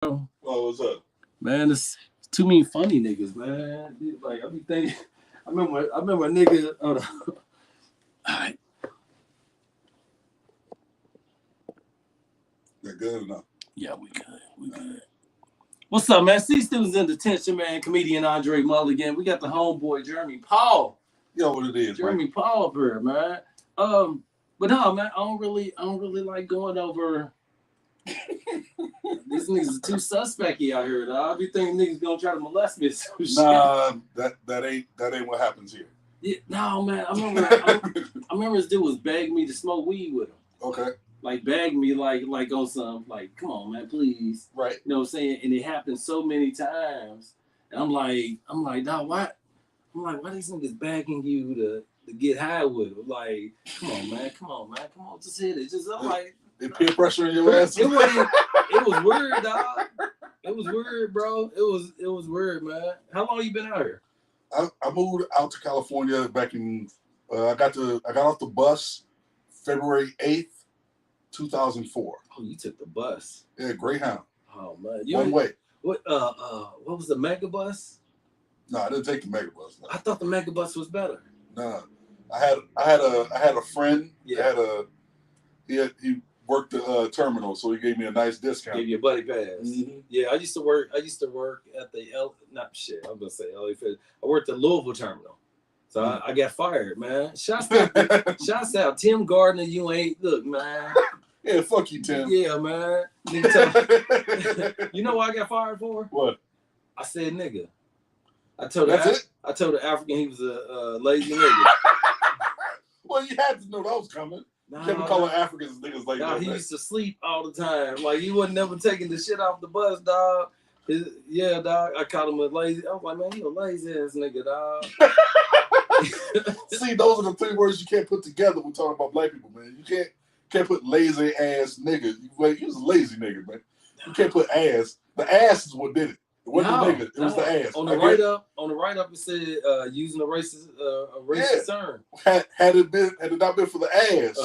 Oh, what's up? man, it's too many funny niggas, man. Like I be thinking, I remember a nigga. Hold on. All right, That good enough. yeah, we good. What's up, man? See Students in Detention, man. Comedian André Mulligan. We got the homeboy Jeremy Paul. Yo, what it is, Jeremy man? Paul up here, man. But no, man, I don't really like going over. These niggas are too suspecty out here, dog. I be thinking niggas gonna try to molest me or some shit. Nah, that ain't what happens here. Yeah, no, man. I remember this dude was begging me to smoke weed with him. Okay. Like begging me, like on some, like, come on, man, please. Right. You know what I'm saying? And it happened so many times. And I'm like, dog, why? I'm like, why these niggas begging you to get high with them? Like, come on, just hit it. Just I'm like, they peer pressuring your ass. It was weird, dog. It was weird, bro. It was weird, man. How long you been out here? I moved out to California back in. I got off the bus February 8th, 2004. Oh, you took the bus? Yeah, Greyhound. Oh man, One way. What was the mega bus? No, I didn't take the mega bus. No. I thought the mega bus was better. No, I had a friend. Yeah. He worked the terminal, so he gave me a nice discount. Gave you a buddy pass. Mm-hmm. Yeah, I used to work at the I'm gonna say LA Fed. I worked at Louisville terminal. So I got fired, man. Shouts out. Tim Gardner, you ain't look, man. Yeah, fuck you, Tim. Yeah, man. You know what I got fired for? What? I said nigga. I told the African he was a lazy nigga. Well, you had to know that was coming. You kept calling Africans niggas like that. He used to sleep all the time. Like he wasn't never taking the shit off the bus, dog. Dog. I called him a lazy. I was like, man, you a lazy ass nigga, dog. See, those are the three words you can't put together when talking about black people, man. You can't put lazy ass nigga. He was a lazy nigga, man. You can't put ass. The ass is what did it. It wasn't the nigga. It was the ass. On the write up, it said using a racist term. Had it not been for the ass,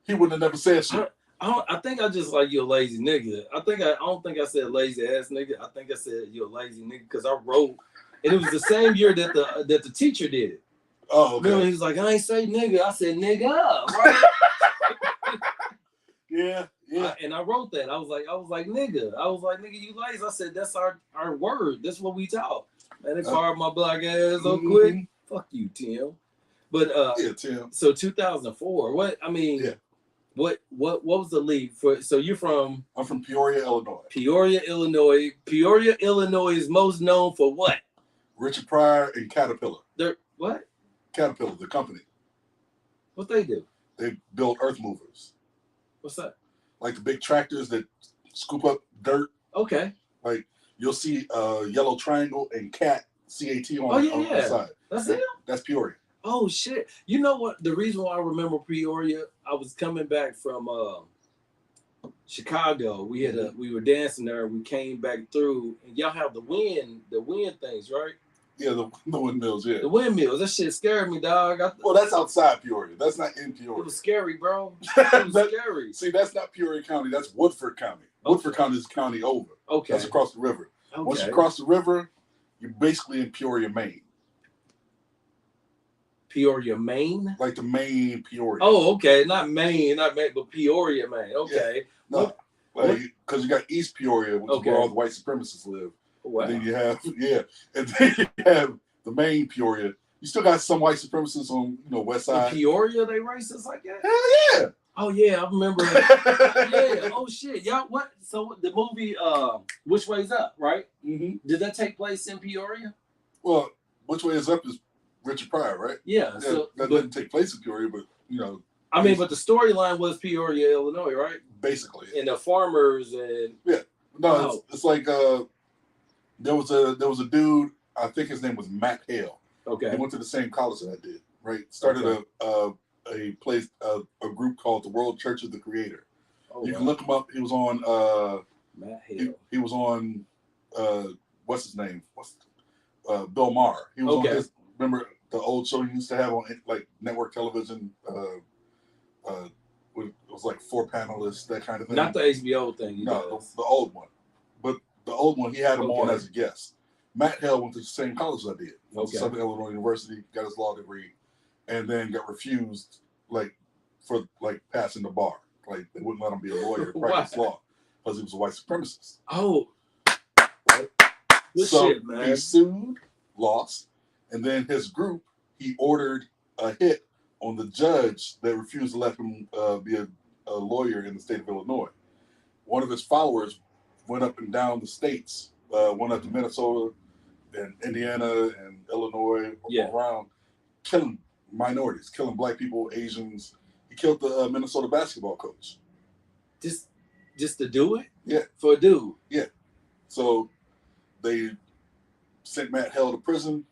he wouldn't have never said shit. I think I just like, you're a lazy nigga. I don't think I said lazy ass nigga. I think I said you're a lazy nigga because I wrote, and it was the same year that the teacher did it. Oh, okay. Remember, he was like, I ain't say nigga. I said nigga, right? Yeah. And I wrote that. I was like, nigga. I was like, nigga, you lazy. I said, that's our word. That's what we talk. And they fired my black ass so quick. Fuck you, Tim. But Tim. So 2004. What was the lead for? So you're from? I'm from Peoria, Illinois. Peoria, Illinois. Peoria, Illinois is most known for what? Richard Pryor and Caterpillar. They're what? Caterpillar, the company. What they do? They build earth movers. What's that? Like the big tractors that scoop up dirt. Okay. Like you'll see yellow triangle and CAT on the side. That's it? That's Peoria. Oh shit. You know what? The reason why I remember Peoria, I was coming back from Chicago. We were dancing there. We came back through, and y'all have the wind things, right? Yeah, the windmills, yeah. The windmills. That shit scared me, dog. Well, that's outside Peoria. That's not in Peoria. It was scary, bro. It was scary. See, that's not Peoria County. That's Woodford County. Okay. Woodford County is the county over. Okay. That's across the river. Okay. Once you cross the river, you're basically in Peoria, Maine. Peoria, Maine? Like the Maine Peoria. Oh, okay. Not Maine, but Peoria, Maine. Okay. Yeah. No, because you got East Peoria, which is where all the white supremacists live. Wow. And then you have the Maine Peoria. You still got some white supremacists on west side. In Peoria, they racist like that? Hell yeah. Oh yeah, I remember. Yeah. Oh shit. Y'all what? So the movie Which Way's Up, right? Mm-hmm. Did that take place in Peoria? Well, Which Way Is Up is Richard Pryor, right? Yeah. That didn't take place in Peoria, but I mean, but the storyline was Peoria, Illinois, right? Basically. And the farmers and it's like there was a dude, I think his name was Matt Hale. Okay. He went to the same college that I did, right? Started a place, a group called the World Church of the Creator. Oh, you can look him up. He was on Matt Hale. He was on what's his name? Bill Maher. He was on his, remember the old show he used to have on like network television, it was like 4 panelists, that kind of thing. Not the HBO thing. No, the old one. But old one, he had him on Okay. as a guest. Matt Hell went to the same college I did. Went to Okay. Southern Illinois University, got his law degree, and then got refused for passing the bar. Like they wouldn't let him be a lawyer and practice law because he was a white supremacist. Oh. Right? Good So shit, man. he sued, lost, and then his group, he ordered a hit on the judge that refused to let him be a lawyer in the state of Illinois. One of his followers went up and down the states, went up to Minnesota and Indiana and Illinois, around, killing minorities, killing black people, Asians. He killed the Minnesota basketball coach. Just to do it? Yeah. For a dude? Yeah. So they sent Matt Hell to prison,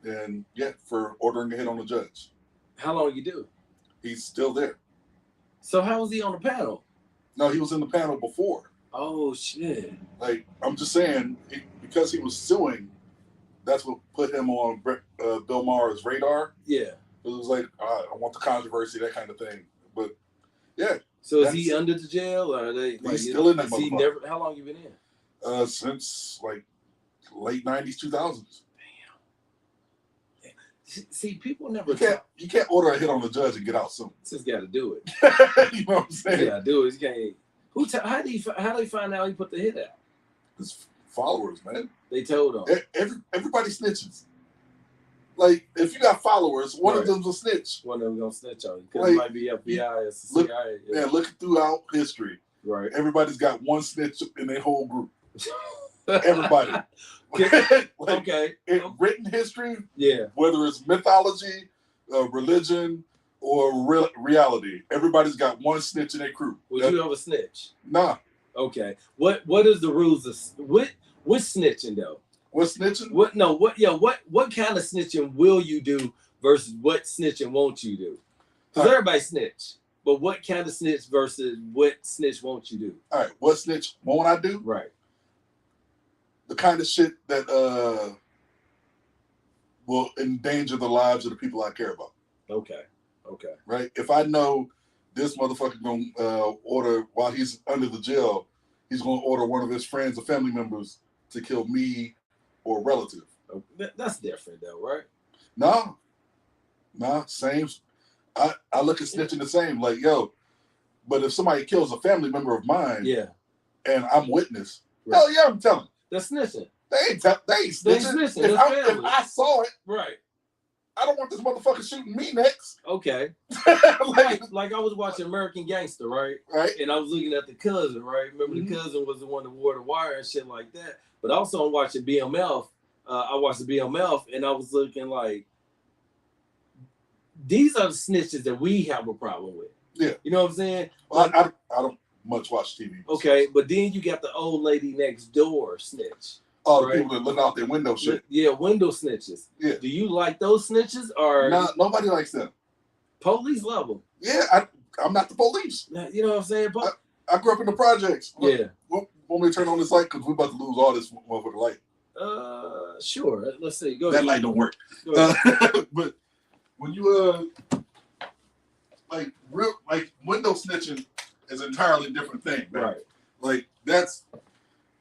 and for ordering a hit on the judge. How long you do? He's still there. So how was he on the panel? No, he was in the panel before. Oh shit! Like I'm just saying, because he was suing, that's what put him on Bill Maher's radar. Yeah. It was like I want the controversy, that kind of thing. But yeah. So is he under the jail, or are they? He's still in that motherfucker. He never. How long you been in? Since like late '90s, 2000s. See, people never. You can't order a hit on the judge and get out soon. Just got to do it. You know what I'm saying? Yeah, do it. You can't. How do you find out he put the hit out? His followers, man. They told him. Everybody snitches. Like if you got followers, one of them's a snitch. One of them gonna snitch on you because it might be FBI or CIA. Yeah, looking throughout history, right? Everybody's got one snitch in their whole group. Everybody. Okay. In written history, yeah. Whether it's mythology, religion, or reality, everybody's got one snitch in their crew. Would you ever snitch? Nah. Okay. What is the rules of what snitching though? What snitching? What kind of snitching will you do versus what snitching won't you do? Because everybody snitch. But what kind of snitch versus what snitch won't you do? All right. What snitch won't I do? Right. The kind of shit that will endanger the lives of the people I care about. Okay. Right? If I know this motherfucker gonna order, while he's under the jail, he's gonna order one of his friends or family members to kill me or a relative. That's different though, right? No, same. I look at snitching the same. Like, yo, but if somebody kills a family member of mine, and I'm witness, hell yeah, I'm telling. That's snitching. They ain't snitching. If I saw it, right. I don't want this motherfucker shooting me next. Okay. like I was watching American Gangster, right? Right. And I was looking at the cousin, right? Remember the cousin was the one that wore the wire and shit like that. But also I'm watching BMF. I watched the BMF and I was looking like, these are the snitches that we have a problem with. Yeah. You know what I'm saying? Well, I don't much watch TV. Okay, but then you got the old lady next door snitch. Oh, the people that look out their window shit. Yeah, window snitches. Yeah. Do you like those snitches or? No, nobody likes them. Police love them. Yeah, I'm not the police. You know what I'm saying? I grew up in the projects. Yeah. Want me to turn on this light? Because we're about to lose all this motherfucking light. Sure. Let's see. Go that ahead. light don't work. But when you like window snitching is an entirely different thing, man. Right. Like that's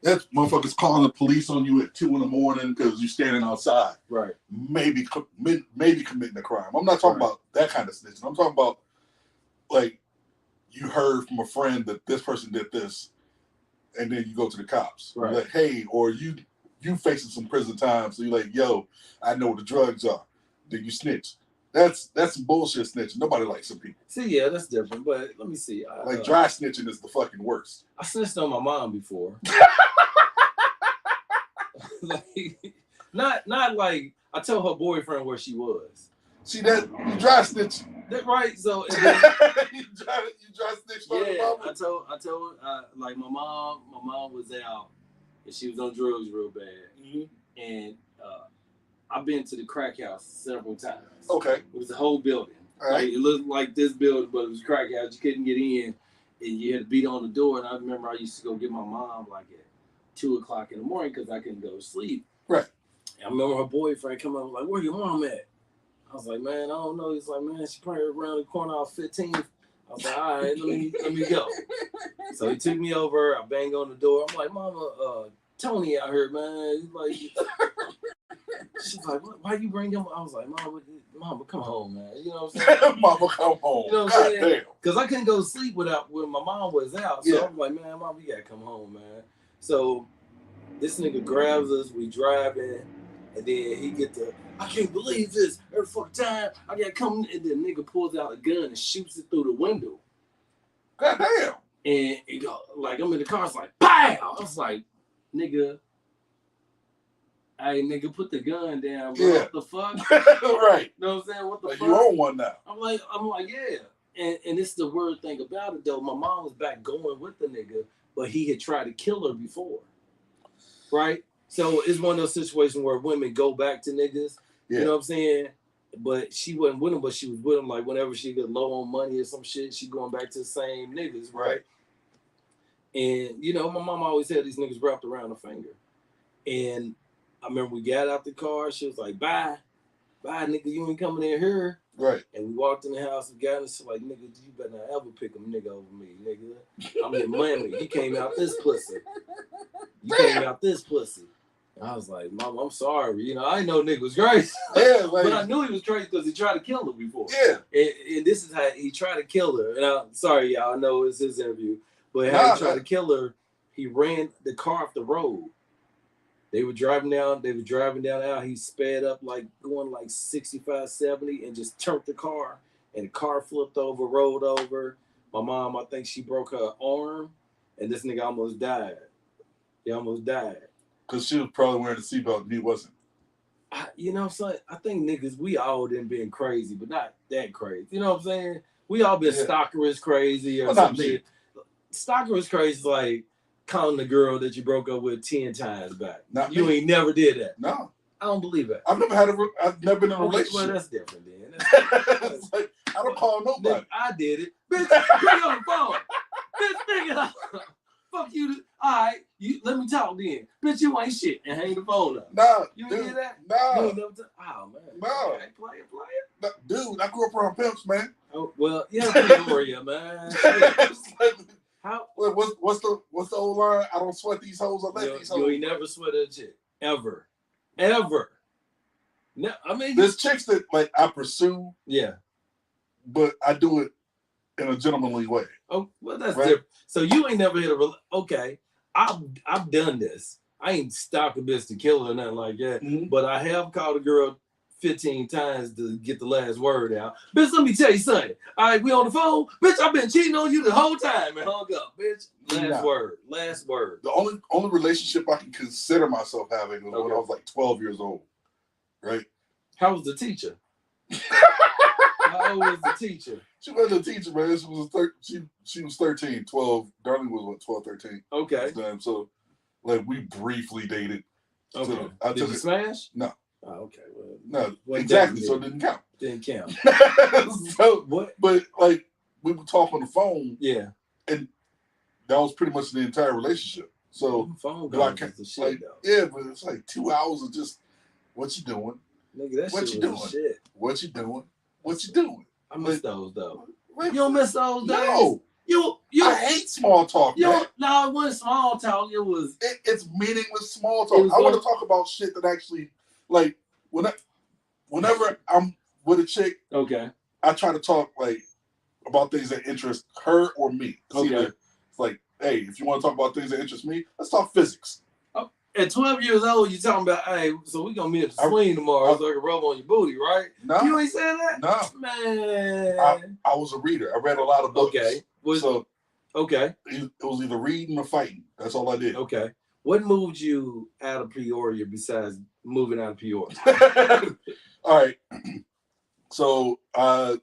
motherfuckers calling the police on you at 2 a.m. because you're standing outside. Right. Maybe committing a crime. I'm not talking about that kind of snitching. I'm talking about like you heard from a friend that this person did this, and then you go to the cops. Right. You're like, hey, or you facing some prison time, so you're like, yo, I know what the drugs are. Then you snitch. That's some bullshit snitching. Nobody likes some people. See, yeah, that's different. But let me see. Like dry snitching is the fucking worst. I snitched on my mom before. Like, not like I told her boyfriend where she was. See that you dry snitch. That right? So you dry snitch. Yeah, I told like my mom was out and she was on drugs real bad, and I've been to the crack house several times. Okay. It was a whole building. All right. Like, it looked like this building, but it was a crack house. You couldn't get in, and you had to beat on the door. And I remember I used to go get my mom like at 2 o'clock in the morning because I couldn't go to sleep. Right. And I remember her boyfriend come up like, "Where your mom at?" I was like, "Man, I don't know." He's like, "Man, she probably around the corner off 15th." I was like, "All right, let me go." So he took me over. I banged on the door. I'm like, "Mama, Tony out here, man. He's like, she's like, why you bring him? I was like, Mama, come home, man. You know what I'm saying? Mama, come home. You know what I'm saying? Because I couldn't go to sleep when my mom was out. So I'm like, man, Mom, you gotta come home, man. So this nigga grabs us, we driving, and then he get the, I can't believe this. Every fucking time I gotta come, and then nigga pulls out a gun and shoots it through the window. God damn. And it go, like, I'm in the car, it's like, pow! I was like, nigga, hey, nigga, put the gun down, bro. Yeah. What the fuck? Right. You know what I'm saying? What the fuck? You own one now. I'm like, yeah. And this is the weird thing about it, though. My mom was back going with the nigga, but he had tried to kill her before. Right? So it's one of those situations where women go back to niggas. Yeah. You know what I'm saying? But she wasn't with him, but she was with him like whenever she get low on money or some shit, she going back to the same niggas, right? And, you know, my mom always had these niggas wrapped around her finger. And I remember we got out the car. She was like, bye, nigga, you ain't coming in here. Right. And we walked in the house and got in. She's like, nigga, you better not ever pick a nigga over me, nigga. I'm in Miami. You came out this pussy. And I was like, Mom, I'm sorry. You know, I didn't know nigga was crazy. Yeah, like, but I knew he was crazy because he tried to kill her before. Yeah. And this is how he tried to kill her. And I'm sorry, y'all. I know it's his interview. But how he tried to kill her, he ran the car off the road. They were driving down out. He sped up like going like 65, 70 and just turned the car. And the car flipped over, rolled over. My mom, I think she broke her arm. And this nigga almost died. He almost died. Because she was probably wearing a seatbelt and he wasn't. You know, son, I think niggas, we all done been crazy, but not that crazy. You know what I'm saying? We all been stalkerish crazy or some shit. Stalkerish crazy is like calling the girl that you broke up with 10 times back. You ain't never did that. No. I don't believe that. I've never been in a relationship. Well, that's different then. It's like, I don't call nobody. I did it. Bitch, bring on the phone. Bitch, bring it up. Fuck you. All right, let me talk then. Bitch, you ain't shit. And hang the phone up. No. You ain't did that? No. You ain't never oh, man. No. Okay, play it. No, dude, I grew up around pimps, man. Oh, well, yeah, Peoria, man. How? What's the old line? I don't sweat these hoes. I let these hoes. You ain't never sweated a chick. Ever. No, I mean, there's chicks that like I pursue. Yeah. But I do it in a gentlemanly way. Oh, well, that's different. So you ain't never hit okay. I've done this. I ain't stalked a bitch to kill her or nothing like that. Mm-hmm. But I have called a girl 15 times to get the last word out. Bitch, let me tell you something. All right, we on the phone. Bitch, I've been cheating on you the whole time and hung up, bitch. Last word. The only relationship I can consider myself having was when I was like 12 years old. Right? How was the teacher? How old was the teacher? She wasn't a teacher, man. She was 13, 12. Darling was what, 12, 13. Okay. So, like, we briefly dated. Okay. So did you smash? No. Oh, okay. Well, no, exactly. So it didn't count. Didn't count. So, what? But, like, we would talk on the phone. Yeah. And that was pretty much the entire relationship. So, phone calls is the shit, like, though. Yeah, but it's like 2 hours of just, what you doing? Nigga, that what shit you doing? Shit. What you doing? What you doing? I miss those though. You don't miss those days? No. You I hate small talk. No, it wasn't small talk. It was. It's meaningless small talk. I want to talk about shit that actually, like, whenever I'm with a chick, okay, I try to talk like about things that interest her or me. Okay, it's like, hey, if you want to talk about things that interest me, let's talk physics. At 12 years old, you talking about, hey, so we gonna meet at the swing tomorrow so I can rub on your booty, right? No. You ain't saying that? No. Man. I was a reader. I read a lot of books. Okay. Okay. It was either reading or fighting. That's all I did. Okay. What moved you out of Peoria besides moving out of Peoria? All right. So I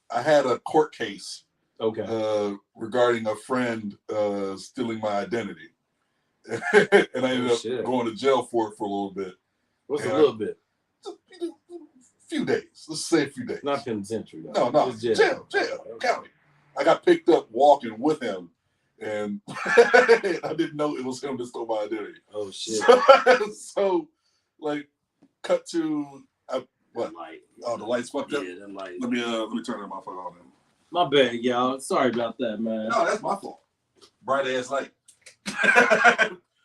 had a court case. Okay. Regarding a friend stealing my identity. And I ended up going to jail for it for a little bit. What's a little bit? A few days. Let's say a few days. Not penitentiary. No. Jail. County. I got picked up walking with him, and I didn't know it was him that stole my identity. Oh shit! So like, cut to what? Light. Oh, the lights fucked up. Yeah, the light. Let me turn that motherfucker on. My bad, y'all. Sorry about that, man. No, that's my fault. Bright ass light.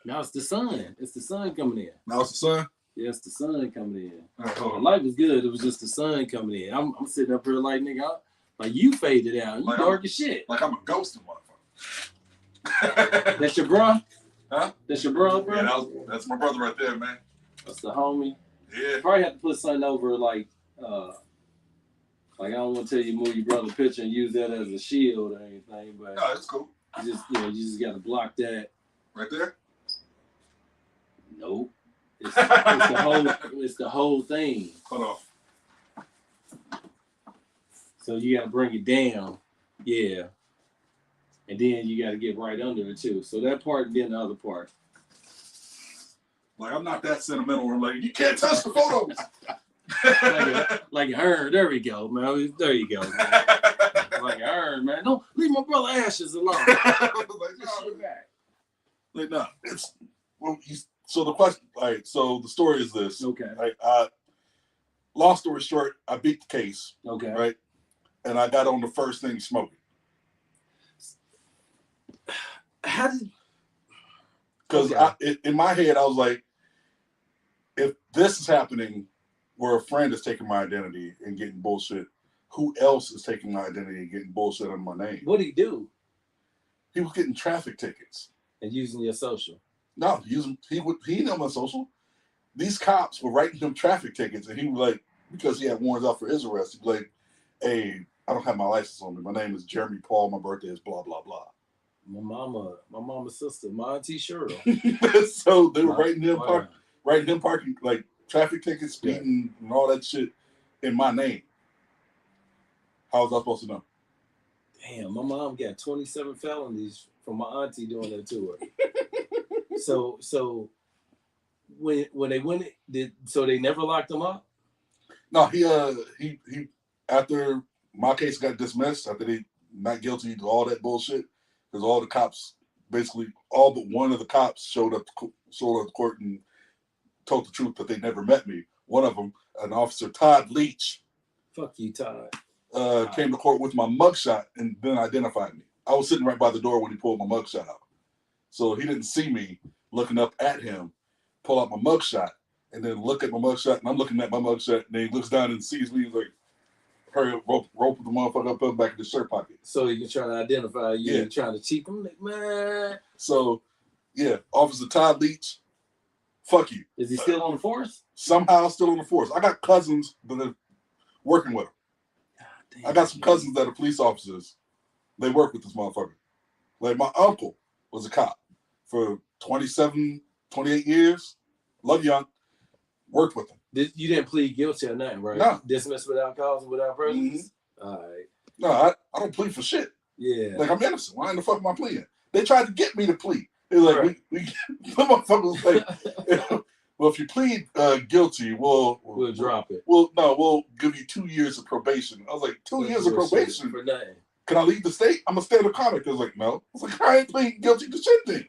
Now it's the sun. It's the sun coming in. Now it's the sun. Yeah, it's the sun coming in. All right, The hold on. light was good. It was just the sun coming in. I'm sitting up here like, nigga, like you faded out. You Like dark as shit. Like I'm a ghosting motherfucker. That's your bro? Huh? That's your bro, bro? Yeah, that's my brother right there, man. That's the homie. Yeah. Probably have to put something over like I don't want to tell you move your brother picture and use that as a shield or anything, but No, it's cool. you just got to block that. Right there. Nope. It's the whole thing. Hold on. So you got to bring it down, yeah, and then you got to get right under it too. So that part and then the other part. Like I'm not that sentimental. We're like, you can't touch the photos. like a urn. There we go, man. There you go, man. Like a urn, man. Don't leave my brother ashes alone. Like, no, it's well. So the question, all right. So the story is this. Okay. Right. Long story short, I beat the case. Okay. Right. And I got on the first thing smoking. How did? Because in my head, I was like, if this is happening where a friend is taking my identity and getting bullshit, who else is taking my identity and getting bullshit under my name? What did he do? He was getting traffic tickets. And using your social. No, he didn't know my social. These cops were writing him traffic tickets, and he was like, because he had warrants out for his arrest, he'd be like, hey, I don't have my license on me. My name is Jeremy Paul. My birthday is blah, blah, blah. My mama's sister, my auntie Cheryl. So they were writing him parking, like traffic tickets, speeding, and all that shit in my name. How was I supposed to know? Damn, my mom got 27 felonies from my auntie doing that to her. So when they went, so they never locked him up? No, he after my case got dismissed, after they not guilty to all that bullshit, because all the cops, basically all but one of the cops showed up to court and told the truth that they never met me. One of them, an officer, Todd Leach. Fuck you, Todd. Came to court with my mugshot and then identified me. I was sitting right by the door when he pulled my mugshot out. So he didn't see me looking up at him, pull out my mugshot, and then look at my mugshot, and I'm looking at my mugshot, and then he looks down and sees me, he's like, hurry up, rope the motherfucker up, put him back in the shirt pocket. So you're trying to identify you, yeah. Trying to cheat them? Like, man. So, yeah, Officer Todd Leach, fuck you. Is he still on the force? Somehow still on the force. I got cousins that are working with him. Damn, I got some cousins that are police officers. They work with this motherfucker. Like my uncle was a cop for 27, 28 years. Love young. Worked with him. You didn't plead guilty or nothing, right? No. Dismissed without cause and without prejudice? Mm-hmm. All right. No, I don't plead for shit. Yeah. Like I'm innocent. Why in the fuck am I pleading? They tried to get me to plead. They were like, we the motherfucker was like, well, if you plead guilty, we'll drop it. We'll give you 2 years of probation. I was like, 2 years of probation? For nothing. Can I leave the state? I'm a stand-up comic. I was like, no. I was like, I ain't pleading guilty to shit then.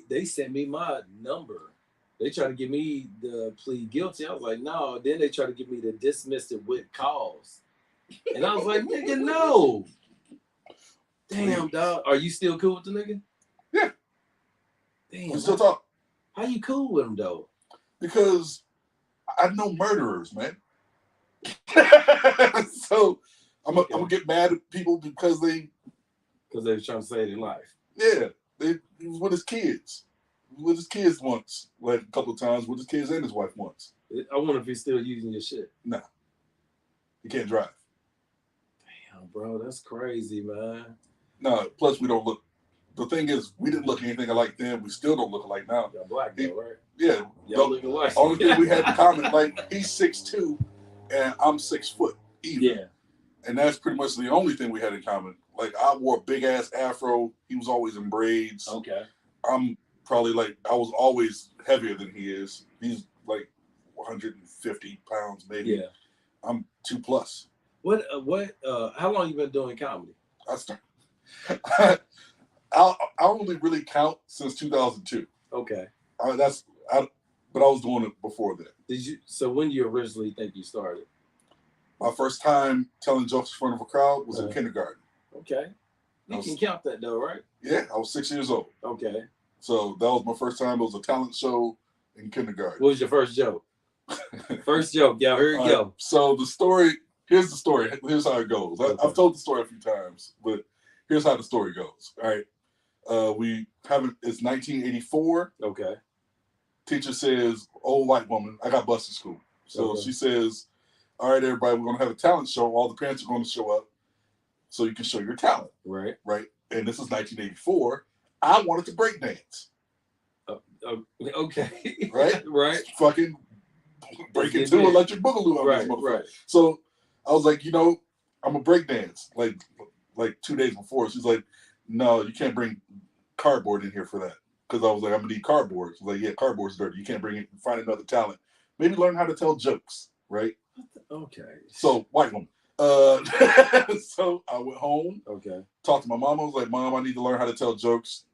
They sent me my number. They tried to give me the plead guilty. I was like, no. Then they tried to give me the dismissed it with cause. And I was like, nigga, no. Damn, dog. Are you still cool with the nigga? Yeah. Damn. We still talk. How you cool with him, though? Because I know murderers, man. So I'm gonna get mad at people because they were trying to save their life. Yeah, he was with his kids. He was with his kids once, like a couple of times, with his kids and his wife once. I wonder if he's still using your shit. Nah, he can't drive. Damn, bro, that's crazy, man. No, plus we don't look. The thing is, we didn't look anything alike then. We still don't look alike now. Y'all black though, right? Yeah, y'all look alike. Only thing we had in common, like he's 6'2", and I'm 6 foot. Even. Yeah. And that's pretty much the only thing we had in common. Like I wore a big ass afro. He was always in braids. Okay. I'm probably I was always heavier than he is. He's like 150 pounds maybe. Yeah. I'm 2+. How long you been doing comedy? I only really count since 2002. Okay. But I was doing it before that. So when you originally think you started? My first time telling jokes in front of a crowd was in kindergarten. Okay. You can count that though, right? Yeah, I was 6 years old. Okay. So that was my first time. It was a talent show in kindergarten. What was your first joke? First joke, y'all. Here we go. So the story, here's the story. Here's how it goes. Okay. I've told the story a few times, but here's how the story goes. All right. It's 1984. Okay. Teacher says, old white woman, I got bused in school. So she says, all right, everybody, we're going to have a talent show. All the parents are going to show up so you can show your talent. Right. Right. And this is 1984. I wanted to break dance. Okay. Right? Right. Fucking break into Electric Boogaloo. Right. So I was like, I'm a break dance. Like 2 days before. She's like, no, you can't bring cardboard in here for that. Because I was like, I'm going to need cardboard. She's like, yeah, cardboard's dirty. You can't bring it. Find another talent. Maybe learn how to tell jokes. Right? Okay. So, white woman. So I went home. Okay. Talked to my mom. I was like, Mom, I need to learn how to tell jokes.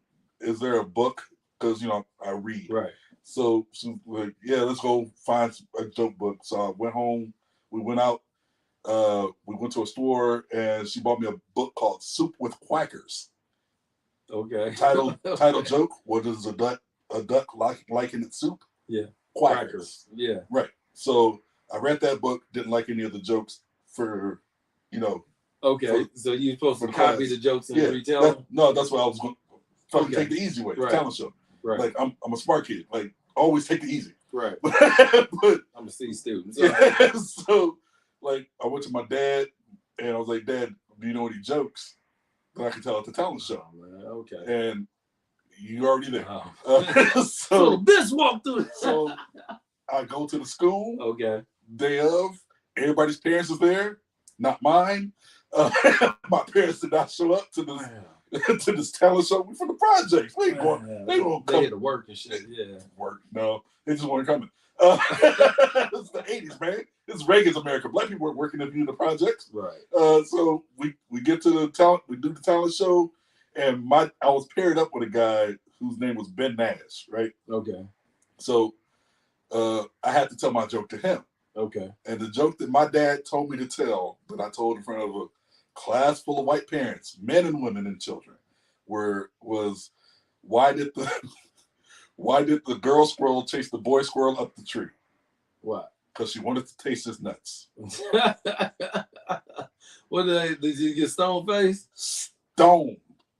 Is there a book? Because, I read. Right. So she was like, yeah, let's go find a joke book. So I went home. We went out. We went to a store, and she bought me a book called Soup with Quackers. Okay. Title joke. What is a duck like in its soup? Yeah. Quackers. Yeah. Right. So I read that book. Didn't like any of the jokes for. Okay. So you're supposed to copy the jokes and retell them? No, that's what I was going to take the easy way. Right. Talent show. Right. Like I'm a smart kid. Like always take the easy. Right. But I'm a C student. So. Yeah. So like I went to my dad and I was like, Dad, do you know any jokes that I can tell at the talent show? Oh, man. Okay. And you already there. So the bitch walked through. So I go to the school. Okay. Day of, everybody's parents is there, not mine. My parents did not show up to this talent show. We from the projects. We ain't going. They won't come. They had to work and shit. Yeah. Work. No, they just weren't coming. It's the 80s, man. It's Reagan's America. Black people weren't working in the projects. Right. So we get to the talent. We do the talent show, and I was paired up with a guy whose name was Ben Nash. Right. Okay. So I had to tell my joke to him. Okay. And the joke that my dad told me to tell, that I told in front of a class full of white parents, men and women and children, was why did the girl squirrel chase the boy squirrel up the tree? What? Because she wanted to taste his nuts. What did you get stone faced? Stone.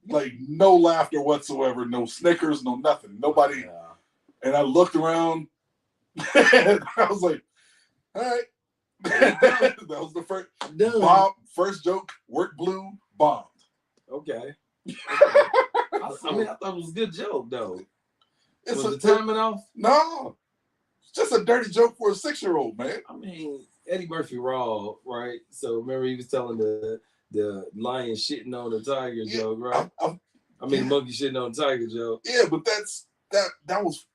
Like no laughter whatsoever, no snickers, no nothing. Nobody. Yeah. And I looked around and I was like, all right. That was the first joke. Work blue, bombed. Okay. I thought it was a good joke though. Was the timing off? No. It's just a dirty joke for a 6-year-old, man. I mean, Eddie Murphy raw, right? So remember he was telling the lion shitting on the tiger joke, right? Monkey shitting on the tiger joke. Yeah, but that was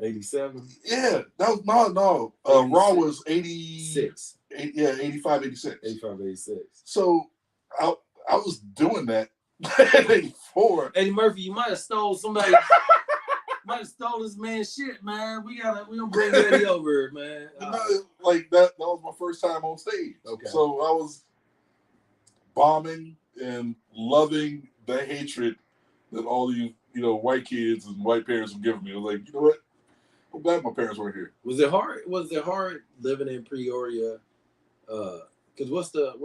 87. Yeah, that was no. Raw was 86. 85, 86. 85, 86. So I was doing that at 84. Eddie Murphy, you might have stole somebody. Might have stole this man's shit, man. We gonna bring Eddie over, man. Like that was my first time on stage. Okay. So I was bombing and loving the hatred that all you white kids and white parents were giving me. I was like, you know what? I'm glad my parents weren't here. Was it hard? Was it hard living in Peoria? Because what's the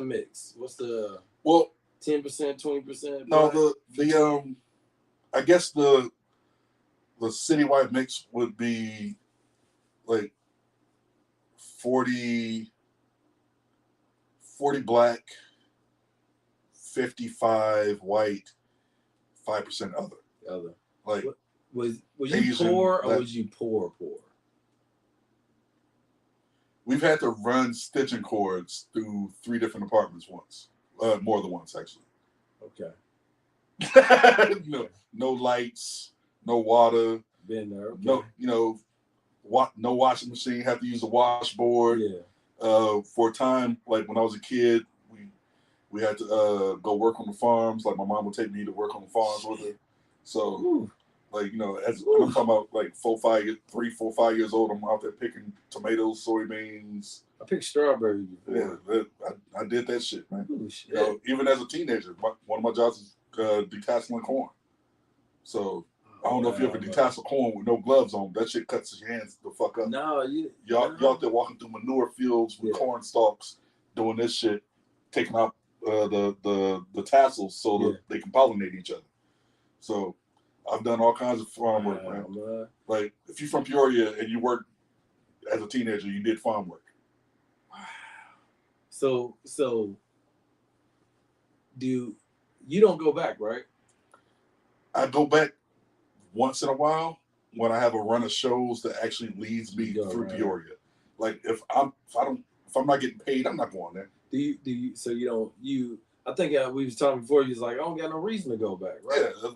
mix? What's the 10%, 20%? No, the I guess the citywide mix would be like 40 black, 55 white, 5% other. Like was you Asian, poor or was you poor? We've had to run stitching cords through 3 different apartments once. More than once, actually. Okay. No lights, no water. Been there. Okay. No washing machine. Have to use a washboard. Yeah. For a time, like when I was a kid, we had to go work on the farms. Like my mom would take me to work on the farms with her. So Like, you know, as I'm talking about like 3, 4, 5 years old, I'm out there picking tomatoes, soybeans. I picked strawberries before. Yeah, I did that shit, man. Ooh, shit. You know, even as a teenager, one of my jobs is detasseling corn. So I don't know if you ever detassel corn with no gloves on. That shit cuts your hands the fuck up. No, y'all out there walking through manure fields with corn stalks, doing this shit, taking out the tassels so that they can pollinate each other. So I've done all kinds of farm work, man. Like if you're from Peoria and you work as a teenager, you did farm work. Wow. So you don't go back, right? I go back once in a while when I have a run of shows that actually leads me through Peoria. Like if I'm not getting paid, I'm not going there. Do you? So you don't you? I think we was talking before. You was like, I don't got no reason to go back, right? Yeah,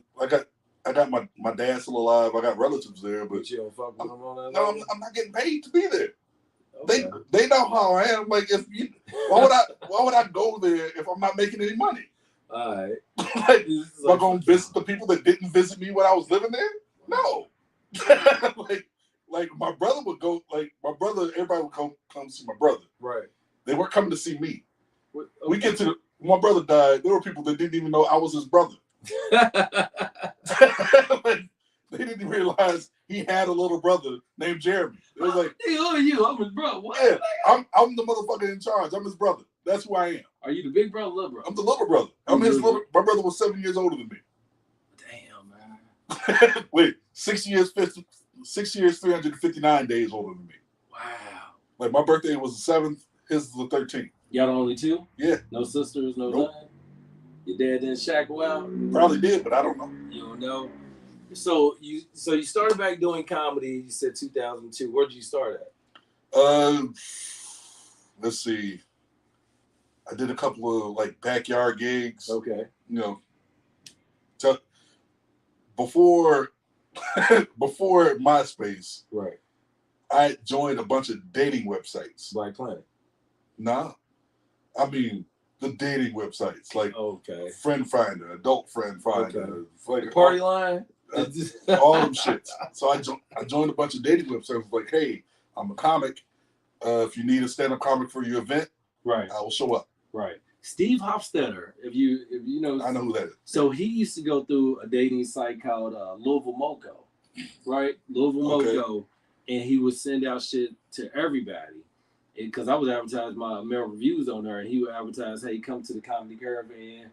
I got my dad still alive. I got relatives there, but you don't fuck with them on that. No, I'm not getting paid to be there. Okay. They know how I am. Like why would I go there if I'm not making any money? All right. Like, am I gonna visit the people that didn't visit me when I was living there? No. like my brother would go. Like my brother, everybody would come see my brother. Right. They weren't coming to see me. Okay. We get to my brother died. There were people that didn't even know I was his brother. Like, they didn't realize he had a little brother named Jeremy. It was like, hey, who are you? I'm his brother. What? Yeah, I'm the motherfucker in charge. I'm his brother. That's who I am. Are you the big brother, little brother? I'm the little brother. I'm his little. My brother was 7 years older than me. Damn, man. Wait, 6 years, 359 days older than me. Wow. Like my birthday was the 7th. His was the 13th. Y'all the only two? Yeah. No sisters, no nothing? Your dad didn't shackle out? Probably did, but I don't know. You don't know? So you started back doing comedy. You said 2002. Where did you start at? Let's see. I did a couple of like backyard gigs. Okay. You know, before MySpace, right? I joined a bunch of dating websites. Black Planet. Nah, I mean the dating websites like Friend Finder, Adult Friend Finder, like Party Line. All them shits. So I joined a bunch of dating websites. Like, hey, I'm a comic. If you need a stand-up comic for your event, right, I will show up. Right. Steve Hofstetter, if you know, I know who that is. So he used to go through a dating site called Louisville Moco, right? Louisville Moco, and he would send out shit to everybody. Because I would advertise my mail reviews on there, and he would advertise, "Hey, come to the Comedy Caravan,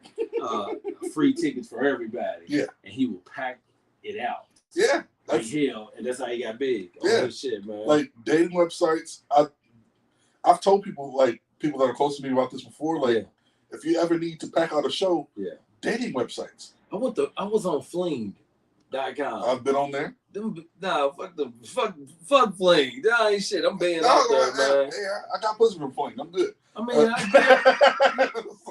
free tickets for everybody." Yeah, and he would pack it out. Yeah, like hell, and that's how he got big. Yeah, this shit, man. Like dating websites, I've told people that are close to me about this before. Like, if you ever need to pack out a show, dating websites. I was on Fling.com. I've been on there. Fuck Fling. That ain't shit. I'm banned out there, man. Yeah, I got pussy from Fling. I'm good. I mean,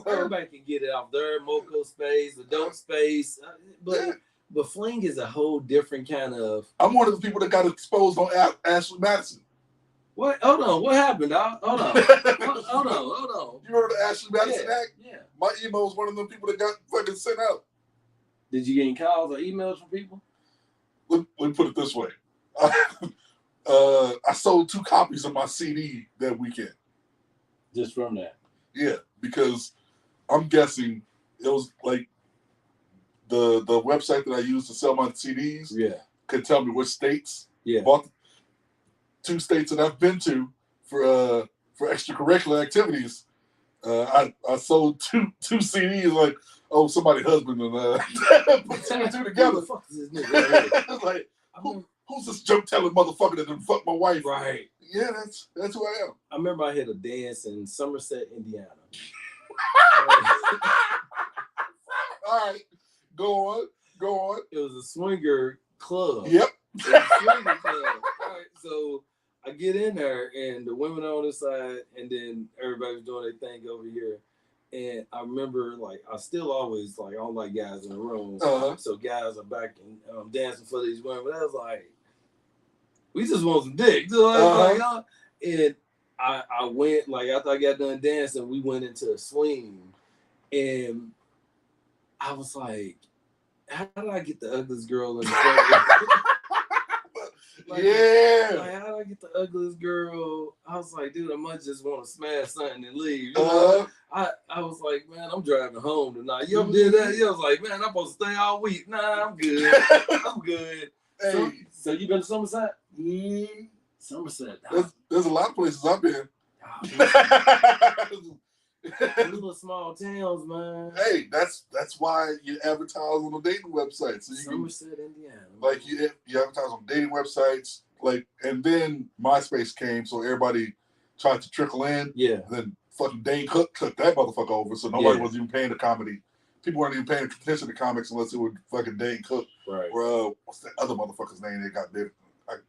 everybody can get it off there. Moco space, adult space, but Fling is a whole different kind of. I'm one of the people that got exposed on Ashley Madison. What? Hold on. What happened, dog? Hold on. Hold on. You remember the Ashley Madison act? Yeah. My email was one of them people that got fucking sent out. Did you get any calls or emails from people? Let me put it this way. I sold 2 copies of my CD that weekend. Just from that? Yeah, because I'm guessing it was like the website that I used to sell my CDs could tell me which states bought 2 states that I've been to for extracurricular activities. I sold two CDs like, oh, somebody's husband, and put 2 and 2 together. Who the fuck is this nigga? Like, who's this joke telling motherfucker that done fuck my wife? Right. Yeah, that's who I am. I remember I had a dance in Somerset, Indiana. All right, go on. It was a swinger club. Yep. It was a swinger club. All right, so I get in there, and the women on this side, and then everybody's doing their thing over here. And I remember, like, I still always, like, I don't like guys in the room. So guys are back and dancing for these women. But I was like, we just want some dick. So and I went, like, after I got done dancing, we went into a swing. And I was like, how did I get the ugliest girl in the photo? Like, yeah. Like, how did I get the ugliest girl? I was like, dude, I might just want to smash something and leave. You know? I was like, man, I'm driving home tonight. You ever did that? You was like, man, I'm supposed to stay all week. Nah, I'm good. I'm good. Hey. So you been to Somerset? Somerset. There's a lot of places I've been. Little small towns, man. Hey, that's why you advertise on the dating websites. So you Somerset, Indiana. Like you advertise on dating websites, like, and then MySpace came, so everybody tried to trickle in. Yeah. And then fucking Dane Cook took that motherfucker over, so nobody was even paying the comedy. People weren't even paying attention to comics unless it was fucking Dane Cook. Right. Or what's that other motherfucker's name that got big? I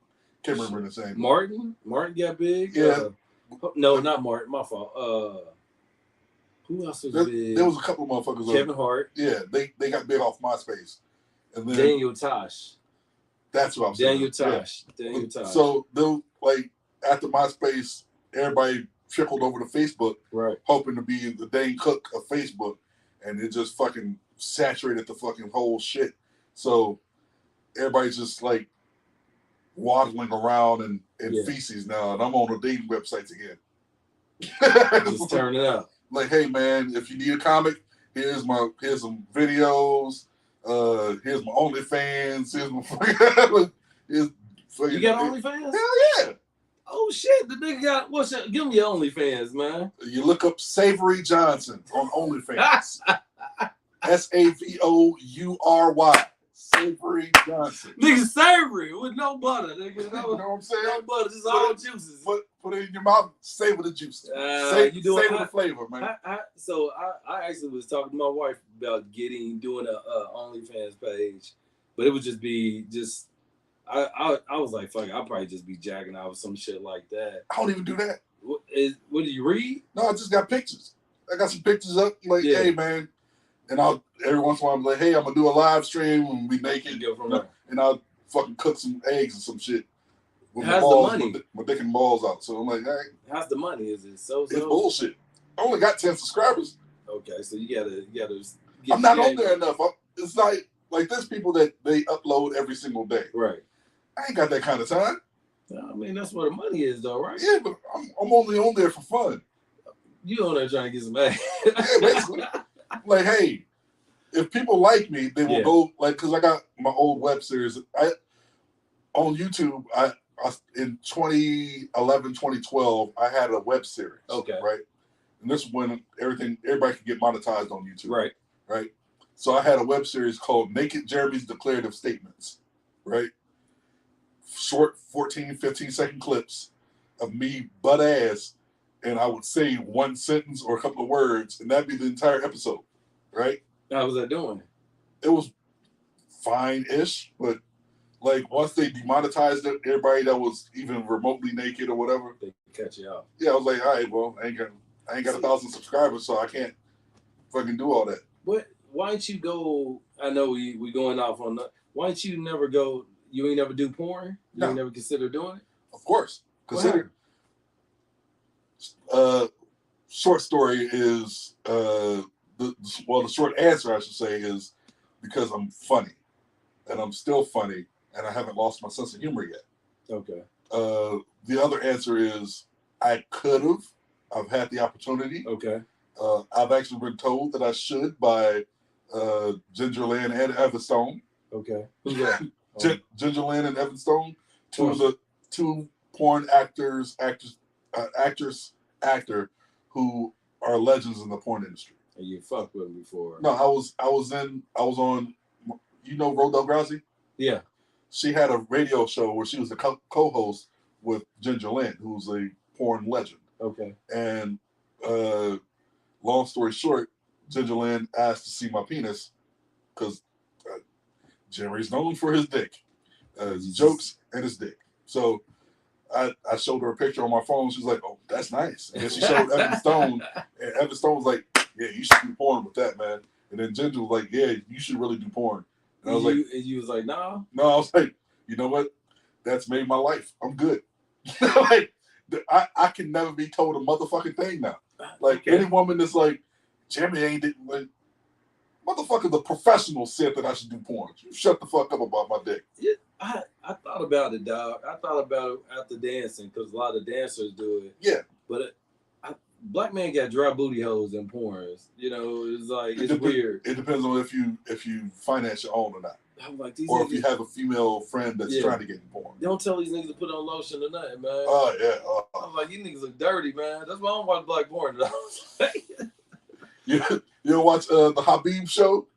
can't remember his name. Martin got big. Yeah. No, not Martin. My fault. Who else was big? There was a couple of motherfuckers. Kevin Hart. Yeah, they got big off MySpace. And then Daniel Tosh. That's what I'm saying. Daniel Tosh. Yeah. Daniel Tosh. So like after MySpace, everybody trickled over to Facebook, right? Hoping to be the Dane Cook of Facebook, and it just fucking saturated the fucking whole shit. So everybody's just like waddling around in feces now, and I'm on the dating websites again. Just turn it up. Like, hey man, if you need a comic, here's some videos. Here's my OnlyFans. Here's my you got OnlyFans? Hell yeah! Oh shit, the nigga got give me your OnlyFans, man. You look up Savory Johnson on OnlyFans. SAVOURY. Savory Johnson. Nigga, savory with no butter. Nigga, you know what I'm saying? No butter, just all juices. Put it in your mouth, savor the juice. Savor the flavor, man. So I actually was talking to my wife about doing a OnlyFans page, but it would just be I was like, fuck it, I'll probably just be jacking out with some shit like that. I don't even do that. What do you read? No, I just got pictures. I got some pictures up, like, hey man. And I'll every once in a while I'm like, hey, I'm gonna do a live stream and be naked. And I'll fucking cook some eggs and some shit. With how's the money? My dick and balls out. So I'm like, all right. How's the money? Is it so? It's bullshit. I only got 10 subscribers. Okay, so you gotta get I'm not on there enough. It's like there's people that they upload every single day. Right. I ain't got that kind of time. I mean, that's where the money is, though, right? Yeah, but I'm only on there for fun. You on there trying to get some ass. Yeah, basically. Like, hey, if people like me, they will go, like, because I got my old web series. On YouTube, in 2011, 2012, I had a web series. Okay. Right? And this is when everybody could get monetized on YouTube. Right. Right? So I had a web series called Naked Jeremy's Declarative Statements. Right? Short 14, 15-second clips of me butt ass, and I would say one sentence or a couple of words, and that'd be the entire episode. Right? How was that doing? It was fine-ish, but like once they demonetized it, everybody that was even remotely naked or whatever, they cut you off. Yeah, I was like, all right, well, I ain't got 1,000 subscribers, so I can't fucking do all that. But why don't you go? I know we going off on that. Why don't you never go? You ain't never do porn? You ain't never consider doing it? Of course, consider. Short story is the short answer I should say is because I'm funny, and I'm still funny, and I haven't lost my sense of humor yet. Okay. The other answer is I could have. I've had the opportunity. Okay. I've actually been told that I should by Ginger Lynn and Evan Stone. Okay. Who's that? Ginger Lynn and Evan Stone, two porn actor who are legends in the porn industry. And you fucked with them before? No, I was on. You know Rodel Grazi? Yeah. She had a radio show where she was the co-host with Ginger Lynn, who's a porn legend. Okay. And long story short, Ginger Lynn asked to see my penis because Jerry's known for his dick, his jokes, and his dick. So I showed her a picture on my phone. She's like, "Oh, that's nice." And then she showed Evan Stone, and Evan Stone was like, "Yeah, you should do porn with that, man." And then Ginger was like, "Yeah, you should really do porn." And I was like, and you was like, "No." No, I was like, you know what? That's made my life. I'm good. Like, I can never be told a motherfucking thing now. Like any woman that's like, Jimmy ain't like, Motherfucker, the professional said that I should do porn. You shut the fuck up about my dick. Yeah, I thought about it, dog. I thought about it after dancing because a lot of dancers do it. Yeah. But black man got dry booty holes in porns. You know, it's like it's weird. It depends on if you finance your own or not. I'm like, these or niggas, if you have a female friend that's trying to get in porn. Don't tell these niggas to put on lotion or nothing, man. Oh yeah. I'm like, these niggas look dirty, man. That's why I don't watch black porn. You ever watch the Habib show?